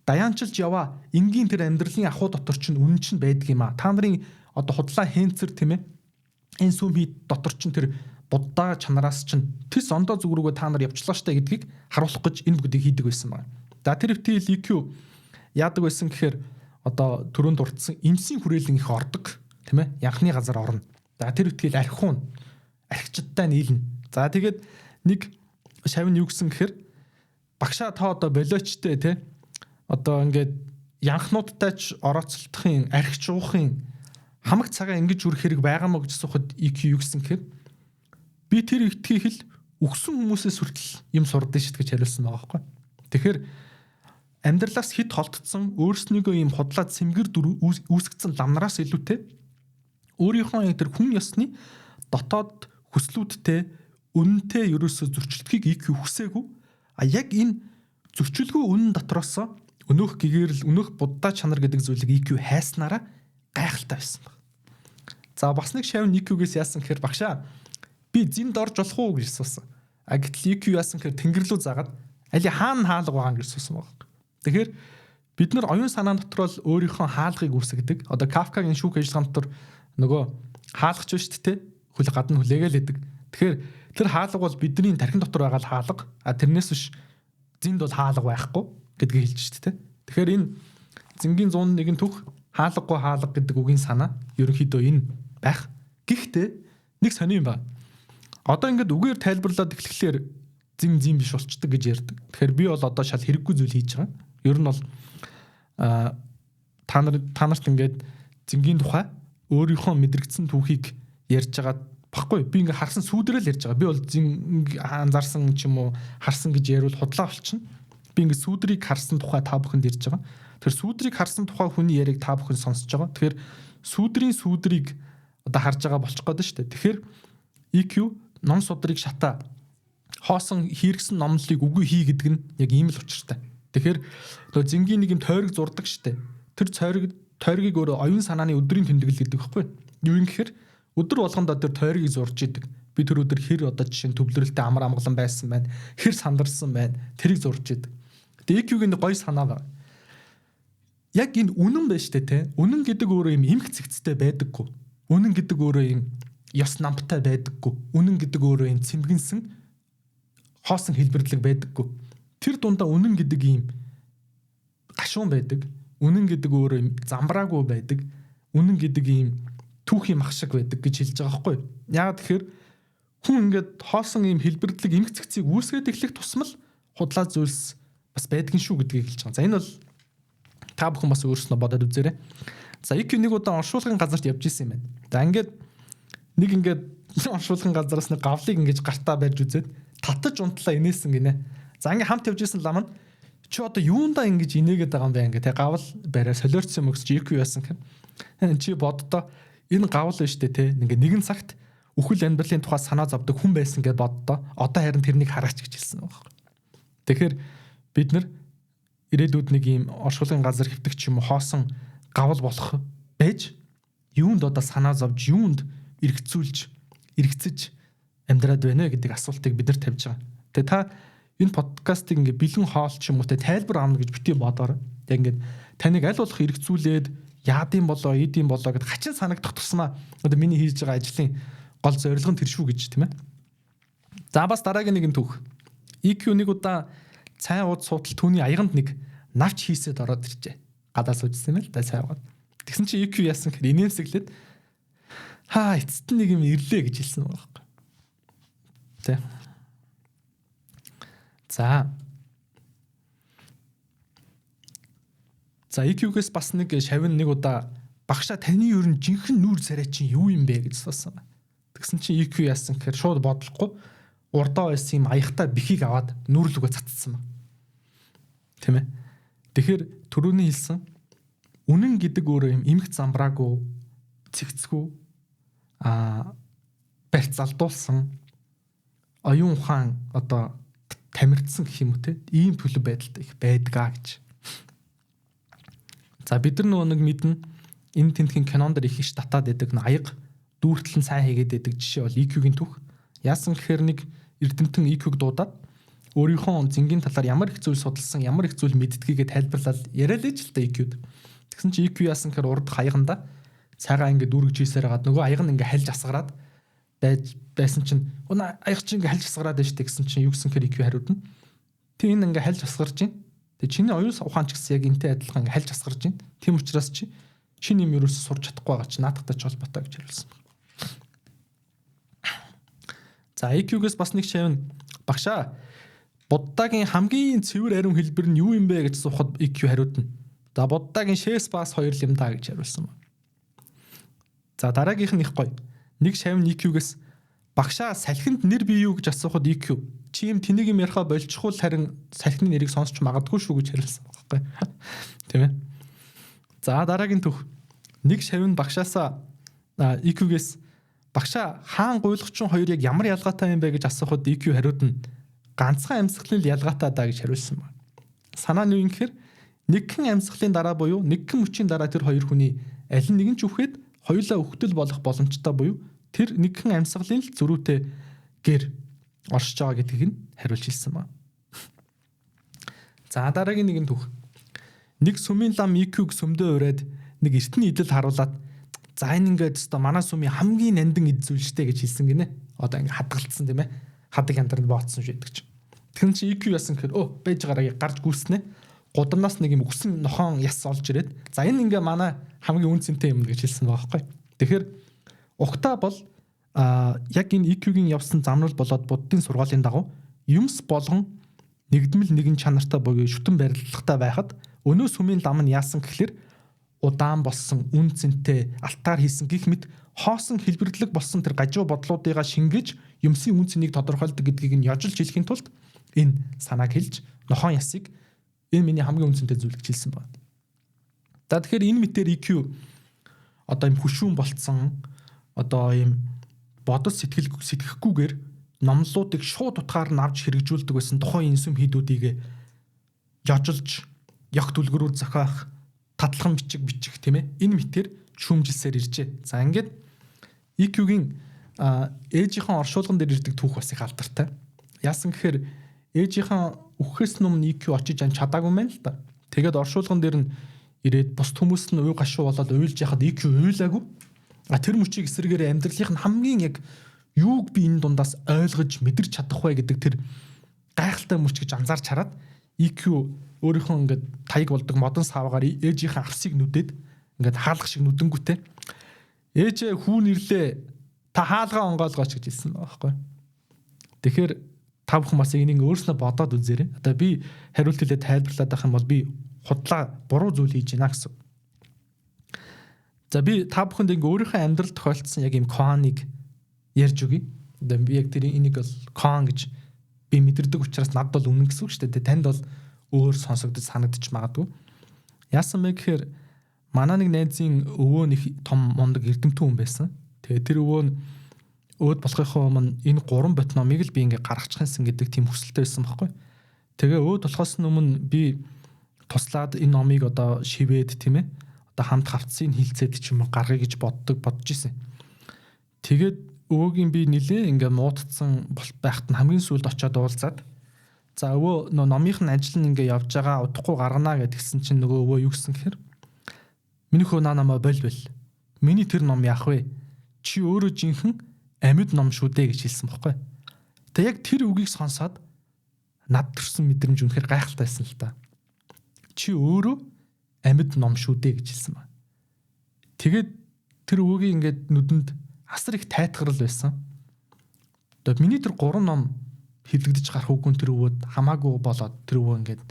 даянчилж яваа энгийн тэр амьдралын ахуй дотор чинь үнэн чинь байдаг юм а. Та нарын одоо худлаа хэнцэр тийм ээ. Энэ сүм хий дотор чинь тэр буддаа чанараас чинь тэс ондоо зүг рүүгээ та нар явчлаа штэ гэдгийг харуулах гэж энэ бүгдийг хийдэг байсан байна. За тэр хвтэл EQ яадаг байсан гэхээр одоо түрүүнд дурдсан эмсийн хүрээлэн их ордог тийм ээ. Янхны газар орно. За тэр хвтэл архиун архичдтай нийлнэ. За тэгээд нэг шавь нь юу гэсэн гэхээр багшаа та одоо болиочтой тий одоо ингээд янхнуудтай ч орооцолдохын архич уухын хамаг цагаа ингэж үрэх хэрэг байгаа мó гэж асуухад EQ юу гэсэн гэхээр би тэр ихтгийг хэл өгсөн хүмүүсээс хүртэл юм сурдсан шүү дээ гэж хариулсан байгаа байхгүй. Тэгэхээр амьдралаас хит холтцсон өөрснийгөө юм худлаа цэмгэр үүсгэсэн ламнараас илүүтэй өөрийнхөө тэр хүн ёсны дотоод хүслүүдтэй үнэнтэй ерөөсө зөрчилдөхийг EQ хүсээгүй. А яг энэ зөрчилгүй үнэн дотроос өнөөх гэгэрэл өнөөх буддаа чанар гэдэг зүйлийг EQ хайснараа гайхалтай байсан баг. За бас нэг шавь EQ-гээс яасан гэхээр багшаа би зинд орж болох уу гэж асуусан. А гэтэл EQ яасан гэхээр тэнгэр рүү заагаад али хаана хаалга байгаа гэж асуусан баг. Тэгэхээр бид нар оюун санаа дотор л өөрийнхөө хаалгыг үүсгэдэг. Одоо Кафкагийн шүүх ажиллагаан дотор нөгөө хаалгач шүү дээ, хөл гадна хүлээгээл идэг. Тэгэхээр тэр хаалга бол бидний тархин дотор байгаа л хаалга. А тэрнээс биш зинд бол хаалга байхгүй гэдгийг хэлж шүү дээ. Тэгэхээр энэ зингийн 101 түүх хаалгагүй хаалга гэдэг үгийн санаа ерөнхийдөө энэ байх. Гэхдээ нэг сони юм байна. Одоо ингээд үгээр тайлбарлаад эхлэхлээр зим биш болчдөг гэж ярьдаг. Тэгэхээр би бол одоо шал хэрэггүй зүйл хийж байгаа. Ер нь бол та нарт ингээд зингийн тухай өөрийнхөө мэдрэгдсэн түүхийг ярьж байгаа баггүй. Би ингээд харсан сүүдрэл ярьж байгаа. Би бол анзаарсан ч юм уу харсан гэж ярил худлаа болчихно. Би ингээд сүүдрийг харсан тухай та бүхэнд ярьж байгаа. Тэр сүүдрийг харсан тухай хүний яриг та бүхэн сонсож байгаа. Тэгэхээр сүүдрийг одоо харж байгаа болчих гээд шүү дээ. Тэгэхээр EQ ном судрыг шатаа хоосон хийргсэн номлолыг үгүй хий гэдэг нь яг ийм л учиртай. Тэгэхээр нөгөө зингийн нэг юм тойрог зурдаг штэ. Тэр тойргийг өөрөө оюун санааны өдрийн тэмдэглэл гэдэг байхгүй. Юу юм гэхээр өдөр болгондоо тэр тойргийг зурж идэг. Би тэр өдөр хэр одоо жишээ нь төвлөрөлтөй амар амгалан байсан байна. Хэр сандарсан байна. Тэрийг зурж идэг. Тэгээ EQ-гийн гоё санаа байна. Яг энэ үнэн байна штэ те. Үнэн гэдэг өөрөө юм эмх цэгцтэй байдаггүй. Үнэн гэдэг өөрөө юм ёс намтай байдаггүй. Үнэн гэдэг өөрөө юм цэмгэнсэн хоосон хэлбэрлэг байдаггүй. Тэр дундаа үнэн гэдэг юм гашуун байдаг. Үнэн гэдэг өөрөө юм замбраагүй байдаг. Үнэн гэдэг юм түүхийн мах шиг байдаг гэж хэлж байгаа байхгүй. Яагаад тэгэхээр хүн ингээд хоосон юм хэлбэрлэг эмх цэгцийг үүсгээд эхлэх тусмал худлаа зүйлс бас байдгийн шүү гэдгийг хэлж байгаа. За энэ бол та бүхэн бас өөрснөө бодоод үзээрэй. За EQ нэг удаа оршуулгын газарт явж исэн юм байна. За ингээд оршуулгын газараас нэг гавлыг ингэж гартаа барьж үзээд татаж унтлаа инээсэн гинэ. За ингээд хамт явж исэн лам нь чи одоо юундаа ингэж инээгээд байгаа юм бэ ингээд те гавл бариа солиорцсон мөкс чи EQ яасан гэхээр чи боддоо энэ гавл байна штэ те ингээд нэгэн цагт үхэл амьдралын тухай санаа зовдөг хүн байсан гэж боддоо одоо харин тэрнийг хараач гэж хэлсэн байгаа. Тэгэхээр бид нар ирээдүйд нэг ийм оршуулгын газар хэвтэгч юм уу хоосон гавл болох байж юунд одоо санаа зовж юунд эргэцэж амьдраад байна гэдэг асуултыг бид нар тавьж байгаа. Тэгээ та энэ подкастыг ингээ бэлэн хоол ч юм уу те тайлбар аавна гэж бити бодоор. Тэгээ ингээд таныг аль болох эргэцүүлээд яадын болоо, ийдийн болоо гэд хачин санагдах тусмаа одоо миний хийж байгаа ажлын гол зорилго нь тэр шүү гэж тийм ээ. За бас дараагийн нэгэн түүх. EQ нэг удаа цай ууд суудал түүний аяганд нэг навч хийсэд ороод иржээ. Гадаа суужсэн юм л да цай ууд. Тэгсэн чи EQ яасан гэхээр инээмсэглээд эцэст нэг юм ирлээ гэж хэлсэн байгаа байхгүй. Тэ. За EQ-гээс бас нэг шавин нэг удаа багшаа таны ер нь жинхэнэ нүүр царай чинь юу юм бэ гэж асуусан байна. Тэгсэн чинь EQ яасан гэхээр шууд бодлохгүй урдаа байсан юм аягтай бихийг аваад нүүрлүгөө цацсан байна. Тийм ээ. Тэгэхээр түрүүний хэлсэн үнэн гэдэг өөрөө юм эмх замбраагүй цэгцгүй барьц алдуулсан оюун ухаан одоо тамирдсан гэх юм уу те. Ийм төлөв байдалтай их байдгаа гэж. За бид нар нэг мэднэ энэ тентхийн кинон дэр их ш татаад байдаг аяг дүүртэл нь сайн хийгээд байдаг жишээ бол EQ-гийн түүх. Яасан гэхээр нэг эрдэмтэн EQ-г дуудаад өөрийнхөө зингийн талаар ямар их зүйл судалсан, ямар их зүйл мэддгийгээ тайлбарлаад яриад иж л та EQ-д. Тэгсэн чи EQ яасан гэхээр урд хаяганда цагаан ингэ дүүргэж хийсээр хагаад нөгөө аяг нь ингэ хальж асгараад байсан чинь аяг чинь ингэ хальж асгараад байж тэгсэн чинь юу гэсэн хэрэг EQ хариудна. Тэг энэ ингэ хальж асгарж байна. Тэг чиний оюун ухаан ч гэсэн яг энтэй адилхан ингэ хальж асгарж байна. Тийм учраас чиний юм ерөөсө сурч чадахгүй байгаа чи наадахтай ч холбоотой гэж хариулсан. За IQ-гээс бас нэг шавь багшаа Буддагийн хамгийн цэвэр ариун хэлбэр нь юу юм бэ гэж асуухад IQ хариудна. За Буддагийн шээс бас хоёр юм даа гэж хариулсан ба. За дараагийнх нь их гоё. Нэг шавь IQ-гээс багшаа салхинд нэр бий юу гэж асуухад IQ чи юм тэнийг юм яриха болчихвол харин салхины нэрийг сонсч магадгүй шүү гэж хариулсан байхгүй. Тийм ээ. За дараагийн түүх. Нэг шавь нь багшаасаа IQ-гээс багшаа хаан гуйлгчин хоёр яг ямар ялгаатай юм бэ гэж асуухад IQ хариудна. Ганцхан амьсгалын ялгаатай даа гэж хариулсан байна. Санаа нь юу юм гэхээр нэгхэн амьсгалын дараа буюу нэгхэн мөчийн дараа тэр хоёр хүний аль нэгэн ч үхээд хоёулаа өвхтөл болох боломжтой буюу тэр нэгхэн амьсгалын л зөрүүтэй гэр оршиж байгаа гэдгийг нь хариулж хэлсэн байна. За дараагийн нэгэн түүх. Нэг сүмийн лам IQ-г сүмдөө ураад нэг эртний идэл харуулад за энэ ингээд өстой манай сүмийн хамгийн нандин эд зүйл штэ гэж хэлсэн гинэ. Одоо ингээд хадгалцсан тийм ээ. Хадаг яндранд бооцсон шүү гэдэг чинь. Тэгэхээр чи EQ яасан гэхээр байж гараа гарч гүйснэ. Гудамнаас нэг юм өгсөн нохон яс олж ирээд за энэ ингээ манай хамгийн үнцэнтэй юм гэж хэлсэн байгаа байхгүй. Тэгэхээр угтаа бол яг энэ EQ-гийн явсан замнал болоод буддын сургаалын дагуу юмс болгон нэгдмэл нэгэн чанартай буюу шүтэн барилгатай байхад өнөө сүмийн лам нь яасан гэхэлэр удаан болсон үнцэнтэй алтаар хийсэн гих мэт хоосон хэлбэрлэг болсон тэр гажуу бодлуудыгаа шингээж юмсын үн цэнийг тодорхойлдог гэдгийг нь яжлж хэлэхийн тулд энэ санааг хэлж нохон ясыг энэ миний хамгийн үнцэнтэй зүйл гэж хэлсэн байна. За тэгэхээр энэ мэтэр EQ одоо юм хөшүүн болцсон одоо юм бодол сэтгэхгүйгээр номлуудыг шууд утгаар нь авч хэрэгжүүлдэг байсан тухайн инсүм хийдүүдийг яжлж ягт үлгэрүүд зохиох татлахын бичих тийм ээ энэ мэтэр шүүмжилсээр иржээ. За ингээд EQ-гийн ээжийнхэн оршуулган дээр ирдэг түүх бас их алдартай. Яасан гэхээр ээжийнхэн үхэхээс өмнө EQ очиж ан чадаагүй мэн л да. Тэгээд оршуулган дээр нь ирээд бус хүмүүс нь уй гашуу болоод уйлж яхад EQ уйлаагүй. Тэр мөчийг эсрэгээр амьдралынх нь хамгийн яг юуг би энэ дундаас ойлгож мэдэрч чадах вэ гэдэг тэр гайхалтай мөч гэж анзаарч хараад EQ өөрийнхөө ингээд таяг болдог модон савгаар ээжийнхэн арсыг нүдээд ингээд хаалга шиг нүдэнгүүтээ ээжээ хүүн ирлээ та хаалгаа онгоолгооч гэж хэлсэн байгаа байхгүй. Тэгэхээр та бүхэн бас энийг өөрснөө бодоод үзээрэй. Одоо би хариулт хэлээ тайлбарлаад байх юм бол би худлаа буруу зүйл хийж байна гэсэн. За би та бүхэнд ингээ өөрийнхөө амьдрал тохиолдсон яг юм коаныг ярьж өгье. Одоо би яг тэр энийг бол коан гэж би мэдэрдэг учраас надад бол үнэн гэсэн үг шүү дээ. Танд бол өөр сонсогдож санагдчих магадгүй. Яасан бэ гэхээр манай нэг найзын өвөө нэг том мундаг эрдэмтэн хүн байсан. Тэгээ тэр өвөө нь өөд болохынхоо өмнө энэ 3 бот номыг л би ингээ гаргачихсан гэдэг тийм хүсэлтэй байсан байхгүй. Тэгээ өөд болохоос өмнө би туслаад энэ номыг одоо шивээд тийм ээ одоо хамт хавцыг хилцээд ч юм уу гаргая гэж бодож исэн. Тэгээд өвөөгийн би нилээ ингээ муудцсан байхад нь хамгийн сүүлд очиод уулзаад за өвөө номынх нь ажил нь ингээ явж байгаа удахгүй гаргана гэдгсэн чинь нөгөө өвөө юу гэсэн гэхээр миний хөө намаа бол миний тэр ном яах вэ? Чи өөрөө жинхэнэ амьд ном шүү дээ гэж хэлсэн бохгүй. Тэгээ яг тэр үгийг сонсоод над төрсэн мэдрэмж үнэхээр гайхалтайсэн л та. Чи өөрөө амьд ном шүү дээ гэж хэлсэн ба. Тэгээд тэр өвөгийн ингээд нүдэнд асар их тайтгарл байсан. Одоо миний тэр 3 ном хилэгдэж гарах үгэн тэр өвөд хамаагүй болоод тэр өвөө ингээд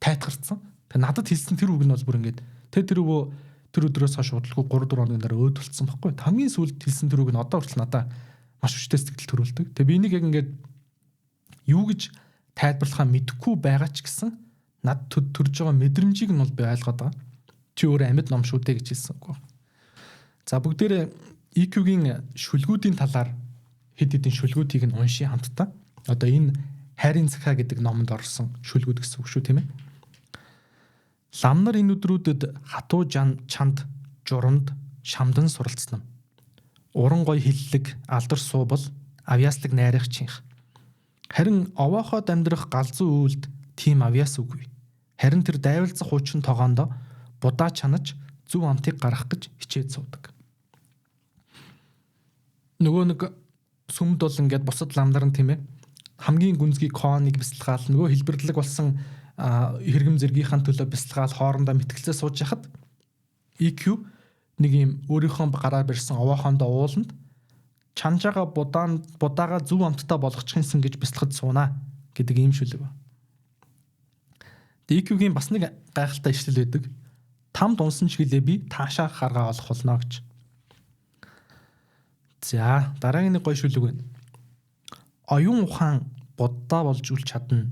тайтгарцсан. Тэгээ надад хэлсэн тэр үг нь бол бүр ингээд тэр өвөө тэр өдрөөс хойш удалгүй 3-4 хоногийн дараа өөд болцсон байхгүй. Хамгийн сүүлд хэлсэн тэр үг нь одоо хүртэл надад маш хүчтэй сэтгэл төрүүлдэг. Тэгээ би энийг яг ингээд юу гэж тайлбарлахаа мэдэхгүй байгаа ч гэсэн над төрж байгаа мэдрэмжийг нь бол би ойлгоод байгаа. Чи өөрөө амьд ном шүү дээ гэж хэлсэн үг. За бүгдээрээ EQ-гийн шүлгүүдийн талаар хэд хэдэн шүлгүүдийг нь уншия хамтдаа. Одоо энэ хайрын захаа гэдэг номонд орсон шүлгүүд гэсэн үг шүү тийм ээ. Лам нар энэ өдрүүдэд хатуу чанд журамд шамдан суралцсан. Уран гой хиллэг алдар суубал авьяаслаг найрах чинх. Харин овоохоод амьдрах галзуу үйлд тийм авьяас үгүй. Харин тэр дайвалзах хуучин тогоондоо будаа чанаж зөв амтыг гаргах гэж хичээд суудаг. Нөгөө нэг сүмд бол ингээд бусад ламдар нь тийм ээ хамгийн гүнзгий кооныг бясалгаал нөгөө хэлбэрлэг болсон хэрэгэм зэргийнхаа төлөө бясалгаал хоорондоо мэтгэлцээ сууж яхад EQ нэг юм өөрийнхөө гараар барьсан овоохондоо ууланд чанжаага будаага зөв амттай болгочихсон гэж бясалгад суунаа гэдэг ийм шүлэг ба. EQ-гийн бас нэг гайхалтай ишлэл байдаг. Там дунсан ч гэлээ би таашаа харгаа олох болно гэж. За дараагийн нэг гоё шүлэг байна. Оюун ухаан буддаа болж үл чадна.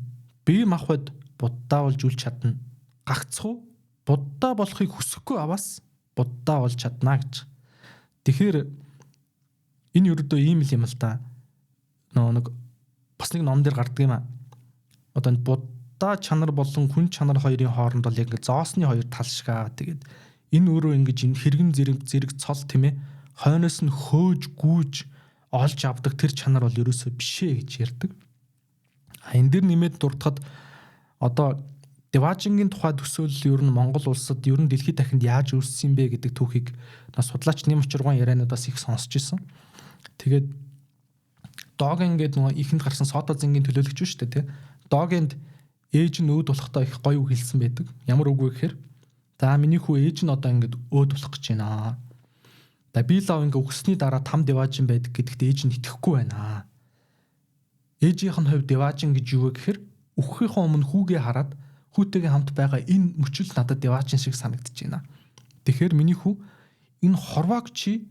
Бие махбод буддаа болж үл чадна. Гагцхүү буддаа болохыг хүсэхгүй аваас буддаа болж чадна гэж. Тэгэхээр энэ ердөө ийм л юм л да. Нэг бас нэг ном дээр гардаг юм аа. Одоо энэ буддаа чанар болон хүн чанар хоёрын хооронд бол яг зоосны хоёр тал шиг аа. Тэгээд энэ өөрөө ингэж энэ хэрэгэн зэрэг цол тийм ээ. Хойноос нь хөөж гүүж олж авдаг тэр чанар бол ерөөсөө бишээ гэж ярьдаг. Энэ дэр нэмээд дуртахад одоо Деважингийн тухай төсөөлөл ер нь Монгол улсад ер нь дэлхийд дахинд яаж үүссэн бэ гэдэг түүхийг судлаач Нэм Учиргуун яриануудаас их сонсч ирсэн. Тэгээд Доген гэдэг нөгөө ихэнд гарсан Сото зингийн төлөөлөгч шүү дээ тий. Догенд ээж нь өөд болохдоо их гоё үг хэлсэн байдаг. Ямар үг вэ гэхээр за миний хүү ээж нь одоо ингээд өөд болох гэж байна. Билав ингээ өгсөний дараа там Деважин байдаг гэдэгт ээж нь итгэхгүй байна. Ээжийнх нь хувьд Деважин гэж юу вэ гэхээр өгөхийнхөө өмнө хүүгээ хараад хүүтэйгээ хамт байгаа энэ мөчл надад Деважин шиг санагдаж байна. Тэгэхээр миний хүү энэ хорвоог чи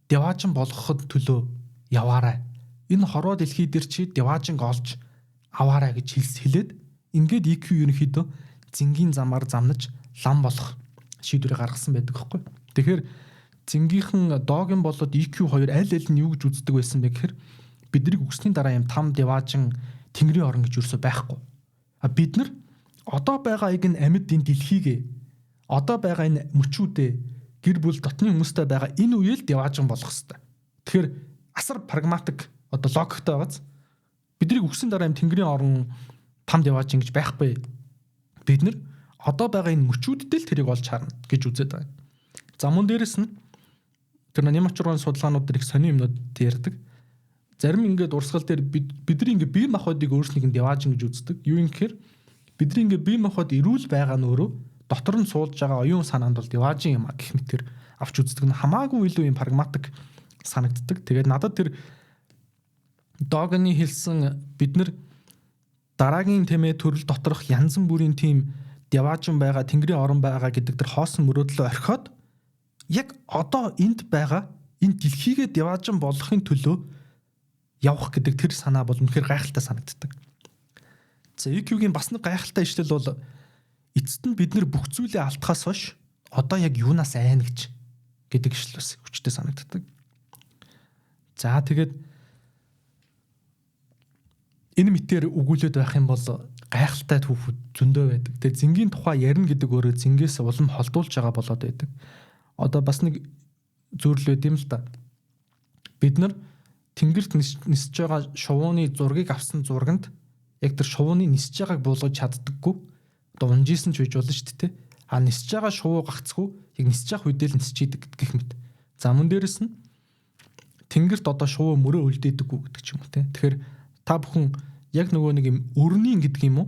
Деважин болгоход төлөө яваарай. Энэ хорвоо дэлхий дээр чи Деважинг олж аваарай гэж хэлээд ингээд EQ ерөнхийдөө зингийн замаар замнаж лам болох шийдвэрээ гаргасан байдаг байхгүй. Тэгэхээр зингийнхэн Доген болоод EQ хоёр аль нь юу гэж үздэг байсан бэ гэхээр биднийг өгсөний дараа юм там Деважин тэнгэрийн орн гэж юусоо байхгүй. Бид нар одоо байгаа энэ амьд энэ дэлхийгээ одоо байгаа энэ мөчүүдээ гэр бүл дотны хүмүүстэй байгаа энэ үеэл Деважин болох хэвээр. Тэгэхээр асар прагматик одоо логиктой байгааз биднийг өгсөн дараа юм тэнгэрийн орн там Деважин гэж байхгүй. Бид нар одоо байгаа энэ мөчүүддээ л тэрийг олж харна гэж үзээд байна. За мөн дээрэс нь тэр Нэм Учиргуун судалгаанууд дээр их сонир юмнууд ярьдаг. Зарим ингээд урсгал дээр бидний ингээд бие махбодыг өөрснийх нь Деважин гэж үздэг. Юу юм гэхээр бидний ингээд бие махбод эрүүл байгаа нь өөрөө дотор нь суулж байгаа оюун санаанд бол Деважин юм а гэх мэтэр авч үздэг нь хамаагүй илүү юм прагматик санагддаг. Тэгээд надад тэр Догны хэлсэн бид нар дараагийн тэмээ төрөл доторх янз бүрийн тийм Деважин байгаа, тэнгэрийн орон байгаа гэдэг тэр хоосон мөрөөдлөө орхиод яг одоо энд байгаа энэ дэлхийгээ Деважин болгохын төлөө явах гэдэг тэр санаа бол үнэхээр гайхалтай санагддаг. За EQ-гийн бас нэг гайхалтай ишлэл бол эцэст нь бид нар бүх зүйлээ алдахаас хойш одоо яг юунаас айна гэдэг ишлэл бас хүчтэй санагддаг. За тэгээд энэ мэтээр өгүүлээд байх юм бол гайхалтай түүхүүд зөндөө байдаг. Тэгээд зингийн тухай ярина гэдэг өөрөө зингээс улам холдуулж байгаа болоод байдаг. Одоо бас нэг зөвлөл өгд юм л да. Бид нар тэнгэрт нисэж байгаа шувууны зургийг авсан зурганд яг тэр шувууны нисэж байгааг буулгаж чаддаггүй. Одоо унжижсэн ч үж болно шүү дээ. А нисэж байгаа шувуу гагцгүй яг нисэж явах үедээ л нисэж идэг гэх мэт. За мөн дээрэс нь тэнгэрт одоо шувуу мөрөө үлдээдэггүй гэдэг ч юм уу те. Тэгэхээр та бүхэн яг нөгөө нэг юм өрнийн гэдэг юм уу?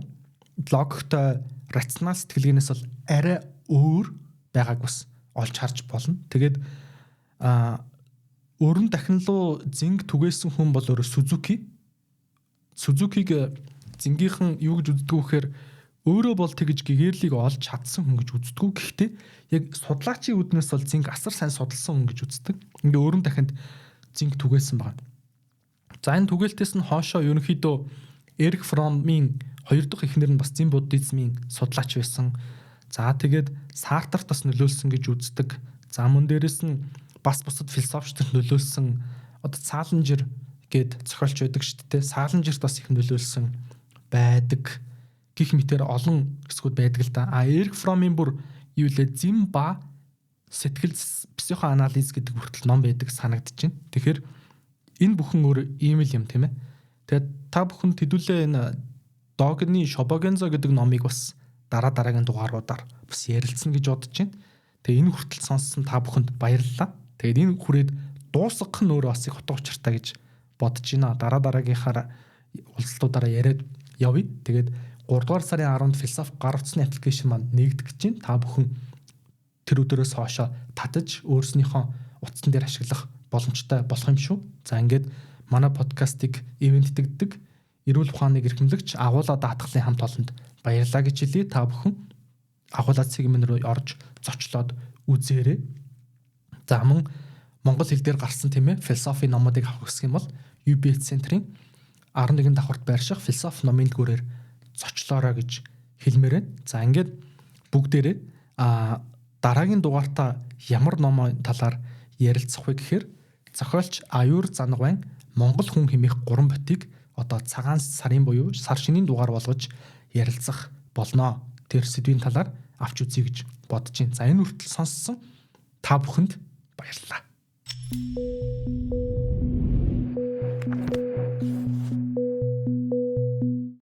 Логиктой рационал сэтгэлгээнээс бол арай өөр байгааг бас олж харж болно. Тэгээд өрн дахинлуу зинг түгээсэн хүн бол өөрөө Сузуки. Сузукиг зингийнхэн юу гэж үздэг вэ гэхээр өөрөө бол тэгж гэгэрлийг олж чадсан хүн гэж үздэг. Гэхдээ яг судлаачийн үднээс бол зинг асар сайн судалсан хүн гэж үздэг. Ингээ өрн дахинд зинг түгээсэн байна. За энэ түгээлтээс нь хоошоо ерөнхийдөө Эрик Фроммын хоёр дахь эхнэр нь бас зин буддизмын судлаач байсан. За тэгээд Сартарт бас нөлөөлсөн гэж үздэг. За мөн дээрэс нь бас бусад философичдод нөлөөлсөн одоо Саленжер гээд зохиолч байдаг шүү дээ. Саленжерт бас их нөлөөлсөн. байдаг гэх мэтээр олон хэсгүүд байдаг л да. Эрик Фромын бүр юу лээ зэм ба сэтгэл психоанализ гэдэг хүртэл ном байдаг санагдаж байна. Тэгэхээр энэ бүхэн өөр ийм л юм тийм ээ. Тэгээд та бүхэнд хэдүүлээ энэ Догны Шобогензо гэдэг номыг бас дараагийн дугааруудаар бас ярилцсан гэж бодож байна. Тэгээ энэ хүртэл сонссон та бүхэнд баярлалаа. Тэгээд энэ хүрээд дуусгах нь өөрөө бас их утга учиртай гэж бодож байна. Дараагийнхаараа уулзалтуудаараа яриад явъя. Тэгээд 3 дугаар сарын 10-нд философи гар утасны аппликейшн маань нэгдэх гэж байна. Та бүхэн тэр өдрөөс хойшоо татаж өөрснийхөө утсан дээр ашиглах боломжтой болох юм шүү. За ингээд манай подкастыг ивенттэгдэг эрүүл ухааныг эрхэмлэгч агуулга даатгалын хамт олонд баярлалаа гэж хэлье. Та бүхэн агуулга сегмент рүү орж зочлоод үзээрэй. За мөн монгол хэл дээр гарсан тийм ээ философи номуудыг авах гэсэн юм бол UBS центрийн 11 давхарт байрших философи номын дүүрээр зочлоорой гэж хэлмээр байна. За ингээд бүгдээрээ дараагийн дугаартаа ямар номын талаар ярилцах вэ гэхээр зохиолч Аюур Занагбайн Монгол хүн хэмээх 3 ботыг одоо цагаан сарын буюу сар шинийн дугаар болгож ярилцах болно. Тэр сэдвийн талаар авч үзье гэж бодож байна. За энэ хүртэл сонссон та бүхэнд баярлалаа.